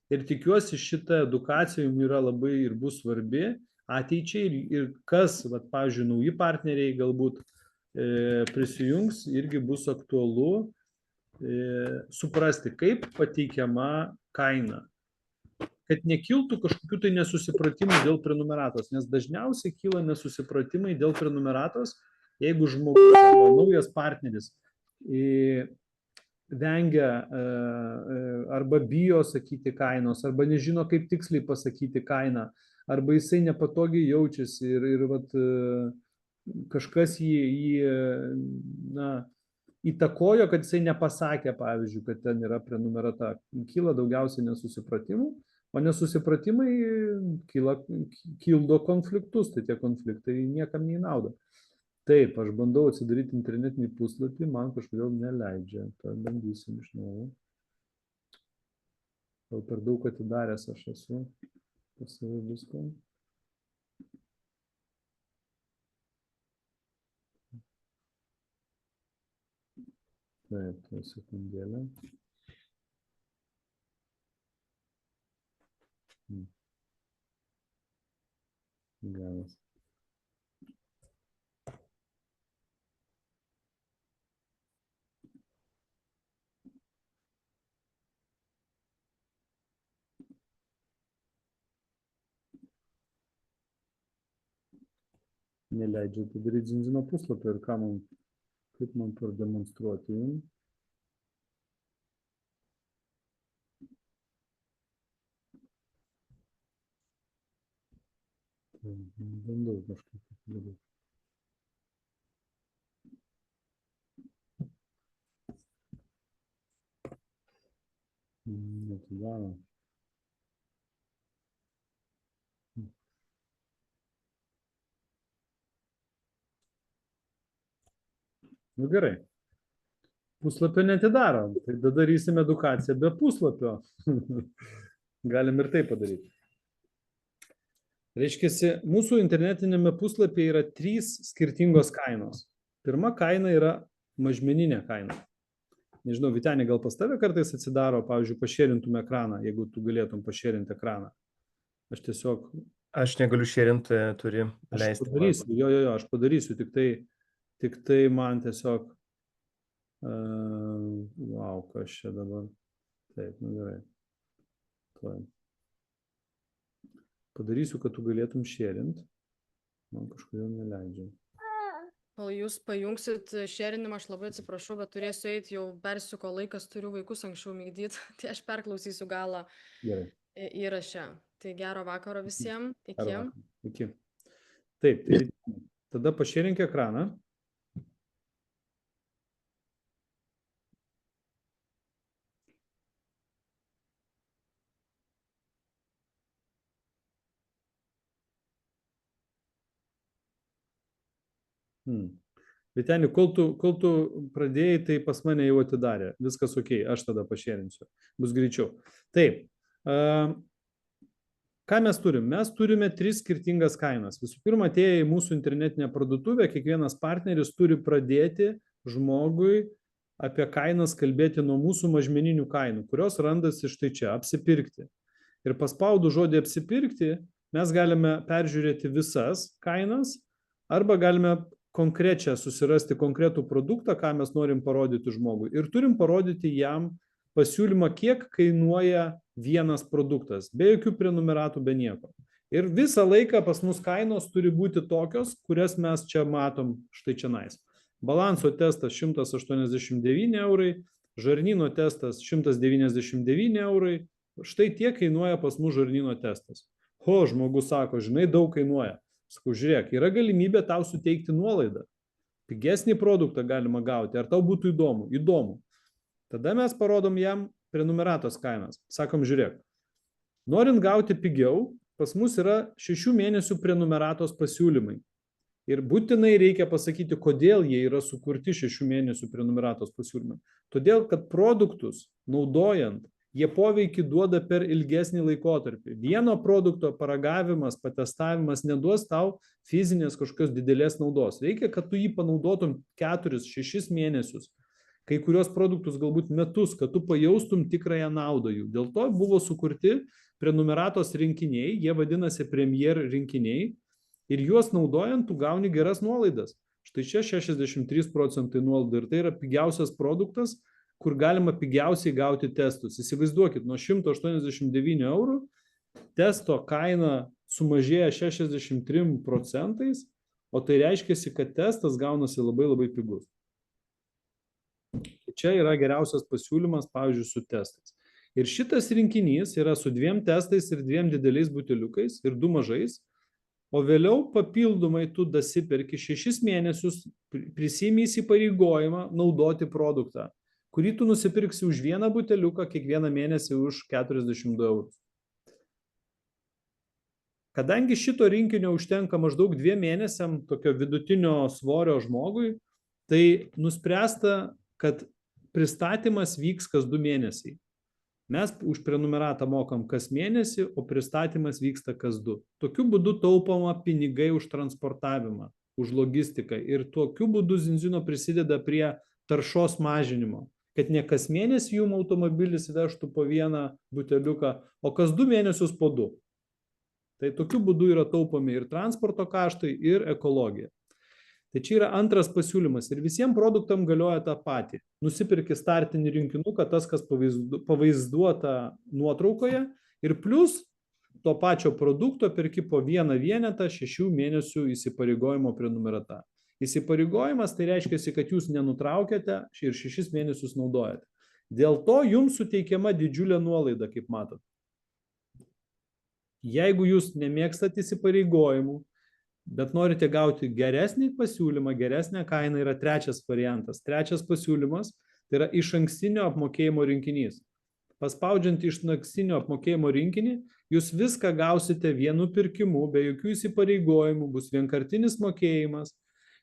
ir tikiuosi šita edukacija jums yra labai ir bus svarbi ateičiai ir kas, pavyzdžiui, nauji partneriai galbūt prisijungs, irgi bus aktualu suprasti, kaip pateikiama kaina. Kad nekiltų kažkokių tai nesusipratimų dėl prenumeratos, nes dažniausiai kyla nesusipratimai dėl prenumeratos, jeigu žmogus arba naujas partneris vengia arba bijo sakyti kainos, arba nežino, kaip tiksliai pasakyti kainą, arba jisai nepatogiai jaučiasi ir kažkas jį įtakojo, kad jisai nepasakė, pavyzdžiui, kad ten yra prenumerata. Kyla daugiausiai nesusipratimų, o nesusipratimai kildo konfliktus, tai tie konfliktai niekam neįnauda. Taip, aš bandau atsidaryti internetinį puslapį, man kažkodėl neleidžia. Tai bandysim iš naujo. Gal per daug atidaręs aš esu pas save visko. Taip, tai sekundėlę. Geras. Neleidžia padaryti Zinzino puslapį ir kaip man pademonstruoti jums. Bandau kažkaip padaryti. Netidaro. Nu gerai. Puslapio netidaro. Tai darysim edukaciją be puslapio. Galim ir tai padaryti. Reiškiasi, mūsų internetinėme puslapyje yra 3 skirtingos kainos. Pirma kaina yra mažmeninė kaina. Nežinau, Vytenė, gal pas tave kartais atsidaro, pavyzdžiui, pašėrintum ekraną, jeigu tu galėtum pašėrinti ekraną. Aš tiesiog... Aš negaliu šėrinti, turi leisti. Aš padarysiu, jo, aš padarysiu, tik tai man tiesiog... Wow, kas čia dabar. Taip, gerai. Tuoj. Padarysiu, kad tu galėtum šėrinti. Man kažkodėl neleidžia. Kol jūs pajungsit šėrinimą, aš labai atsiprašau, bet turėsiu eiti, jau persisuko laikas, turiu vaikus anksčiau migdyti, tai aš perklausysiu galą įraše. Tai gero vakaro visiems. Iki. Taip, tai tada pašėrink ekraną. Vyteni, kol tu pradėjai, tai pas mane jau atidarė. Viskas ok, aš tada pašėrinsiu. Bus greičiau. Taip. Ką mes turim? Mes turime 3 skirtingas kainas. Visų pirma, atėję į mūsų internetinę parduotuvę, kiekvienas partneris turi pradėti žmogui apie kainas kalbėti nuo mūsų mažmeninių kainų, kurios randasi štai čia, apsipirkti. Ir paspaudų žodį apsipirkti, mes galime peržiūrėti visas kainas, arba galime konkrečią susirasti konkretų produktą, ką mes norim parodyti žmogui. Ir turim parodyti jam pasiūlymą, kiek kainuoja vienas produktas, be jokių prenumeratų, be nieko. Ir visą laiką pas mus kainos turi būti tokios, kurias mes čia matom štai čianais. Balanso testas 189 eurai, žarnyno testas 199 eurai. Štai tiek kainuoja pas mus žarnyno testas. Žmogus sako, žinai, daug kainuoja. Sakau, žiūrėk, yra galimybė tau suteikti nuolaidą. Pigesnį produktą galima gauti. Ar tau būtų įdomu? Įdomu. Tada mes parodom jam prenumeratos kainas. Sakom, žiūrėk, norint gauti pigiau, pas mus yra 6 mėnesių prenumeratos pasiūlymai. Ir būtinai reikia pasakyti, kodėl jie yra sukurti 6 mėnesių prenumeratos pasiūlymai. Todėl, kad produktus naudojant, jie poveikį duoda per ilgesnį laikotarpį. Vieno produkto paragavimas, patestavimas neduos tau fizinės kažkokios didelės naudos. Reikia, kad tu jį panaudotum 4-6 mėnesius, kai kurios produktus galbūt metus, kad tu pajaustum tikrąją naudą jų. Dėl to buvo sukurti prenumeratos rinkiniai, jie vadinasi Premier rinkiniai, ir juos naudojant tu gauni geras nuolaidas. Štai čia 63% nuolaida ir tai yra pigiausias produktas, kur galima pigiausiai gauti testus. Įsivaizduokit, nuo 189 eurų testo kaina sumažėja 63%, o tai reiškia, kad testas gaunasi labai pigus. Čia yra geriausias pasiūlymas, pavyzdžiui, su testais. Ir šitas rinkinys yra su 2 testais ir 2 dideliais buteliukais ir 2 mažais, o vėliau papildomai tu dasiperki 6 mėnesius, prisiimi įsipareigojimą naudoti produktą, kurį tu nusipirksi už 1 buteliuką kiekvieną mėnesį už 42 eurus. Kadangi šito rinkinio užtenka maždaug 2 mėnesiam tokio vidutinio svorio žmogui, tai nuspręsta, kad pristatymas vyks kas 2 mėnesiai. Mes už prenumeratą mokam kas mėnesį, o pristatymas vyksta kas 2. Tokiu būdu taupoma pinigai už transportavimą, už logistiką. Ir tokiu būdu Zinzino prisideda prie taršos mažinimo, kad ne kas mėnesį jum automobilis vežtų po 1 buteliuką, o kas 2 mėnesius po 2. Tai tokiu būdu yra taupomi ir transporto kaštai, ir ekologija. Tai čia yra antras pasiūlymas ir visiems produktam galioja tą patį. Nusipirki startinį rinkinuką, tas, kas pavaizduota nuotraukoje, ir plus to pačio produkto perki po 1 vienetą 6 mėnesių įsipareigojimo prenumerata. Įsipareigojimas tai reiškia, kad jūs nenutraukėte ir 6 mėnesius naudojate. Dėl to jums suteikiama didžiulė nuolaida, kaip matot. Jeigu jūs nemėgstate įsipareigojimų, bet norite gauti geresnį pasiūlymą, geresnę kainą, yra trečias variantas. Trečias pasiūlymas tai yra išankstinio apmokėjimo rinkinys. Paspaudžiant išankstinio apmokėjimo rinkinį, jūs viską gausite vienu pirkimu, be jokių įsipareigojimų, bus vienkartinis mokėjimas.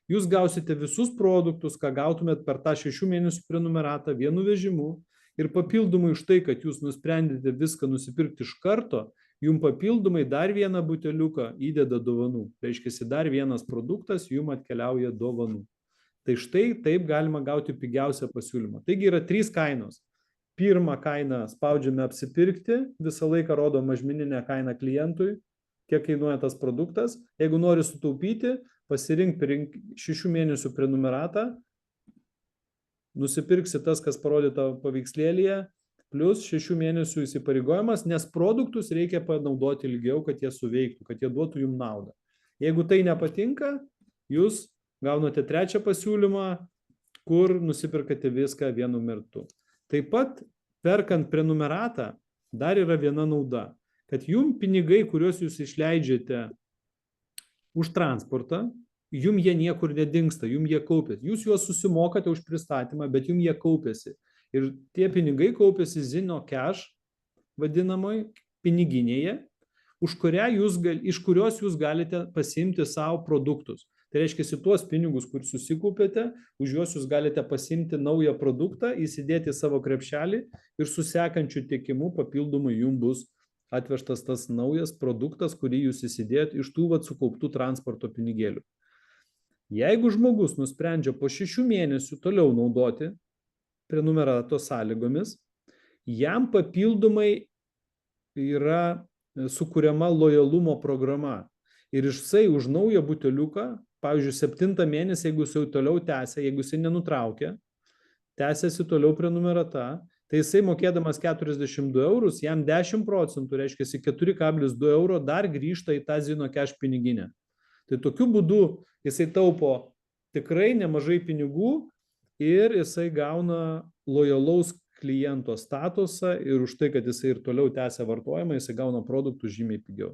Jūs gausite visus produktus, ką gautumėt per tą 6 mėnesių prenumeratą vienu vežimu, ir papildomai už tai, kad jūs nusprendėte viską nusipirkti iš karto, jums papildomai dar 1 buteliuką įdeda dovanų. Tai reiškia, dar 1 produktas jums atkeliauja dovanų. Tai štai taip galima gauti pigiausią pasiūlymą. Taigi yra 3 kainos. Pirmą kainą spaudžiame apsipirkti, visą laiką rodo mažmeninę kainą klientui, kiek kainuoja tas produktas. Jeigu nori sutaupyti, pasirink 6 mėnesių prenumeratą, nusipirksi tas, kas parodyta paveikslėlyje, plus 6 mėnesių įsipareigojimas, nes produktus reikia panaudoti ilgiau, kad jie suveiktų, kad jie duotų jums naudą. Jeigu tai nepatinka, jūs gaunate 3 pasiūlymą, kur nusipirkate viską vienu metu. Taip pat, perkant prenumeratą, dar yra viena nauda, kad jums pinigai, kuriuos jūs išleidžiate už transportą, jums jie niekur nedingsta, jums jie kaupės. Jūs juos susimokate už pristatymą, bet jums jie kaupėsi. Ir tie pinigai kaupėsi Zino Cash, vadinamoj piniginėje, iš kurios jūs galite pasiimti savo produktus. Tai reiškia, tuos pinigus, kur susikaupėte, už juos jūs galite pasiimti naują produktą, įsidėti savo krepšelį ir su sekančiu tiekimu papildomai jums bus atvežtas tas naujas produktas, kurį jūs įsidėjot iš tų sukauptų transporto pinigėlių. Jeigu žmogus nusprendžia po 6 mėnesių toliau naudoti prenumerato sąlygomis, jam papildomai yra sukuriama lojalumo programa. Ir jisai už naują buteliuką, pavyzdžiui, 7 mėnesį, jeigu jis jau toliau tęsia, jeigu jisai nenutraukia, tęsiasi toliau prenumerata, tai jisai mokėdamas 42 eurus, jam 10%, reiškia 4,2 euro dar grįžta į tą Zino Cash piniginę. Tai tokiu būdu jisai taupo tikrai nemažai pinigų ir jisai gauna lojalaus kliento statusą ir už tai, kad jisai ir toliau tęsia vartojimą, jisai gauna produktų žymiai pigiau.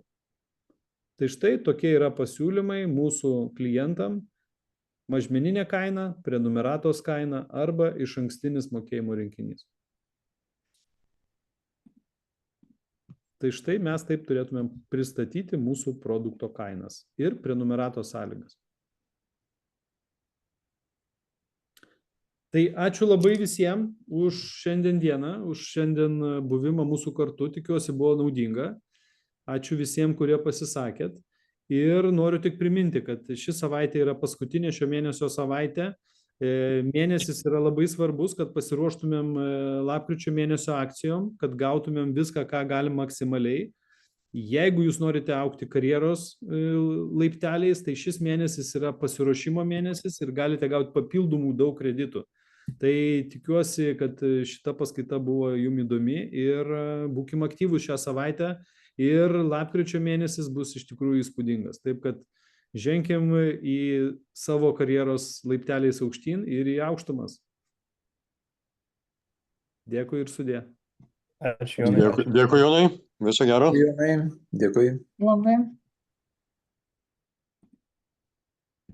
Tai štai tokie yra pasiūlymai mūsų klientam: mažmeninė kaina, prenumeratos kaina arba išankstinis mokėjimo rinkinys. Tai štai mes taip turėtumėm pristatyti mūsų produkto kainas ir prenumeratos sąlygas. Tai ačiū labai visiems už šiandien dieną, už šiandien buvimą mūsų kartu. Tikiuosi buvo naudinga. Ačiū visiems, kurie pasisakėt. Ir noriu tik priminti, kad ši savaitė yra paskutinė šio mėnesio savaitė. Mėnesis yra labai svarbus, kad pasiruoštumėm lapkričio mėnesio akcijom, kad gautumėm viską, ką galim maksimaliai. Jeigu jūs norite augti karjeros laipteliais, tai šis mėnesis yra pasiruošimo mėnesis ir galite gauti papildomų daug kreditų. Tai tikiuosi, kad šita paskaita buvo jums įdomi ir būkim aktyvūs šią savaitę ir lapkričio mėnesis bus iš tikrųjų įspūdingas. Taip kad ženkim į savo karjeros laipteliais aukštyn ir į aukštumas. Dėkui ir sudie. Ačiū, Jonai. Dėkui, Jonai. Viso gero. Dėkui. Labai.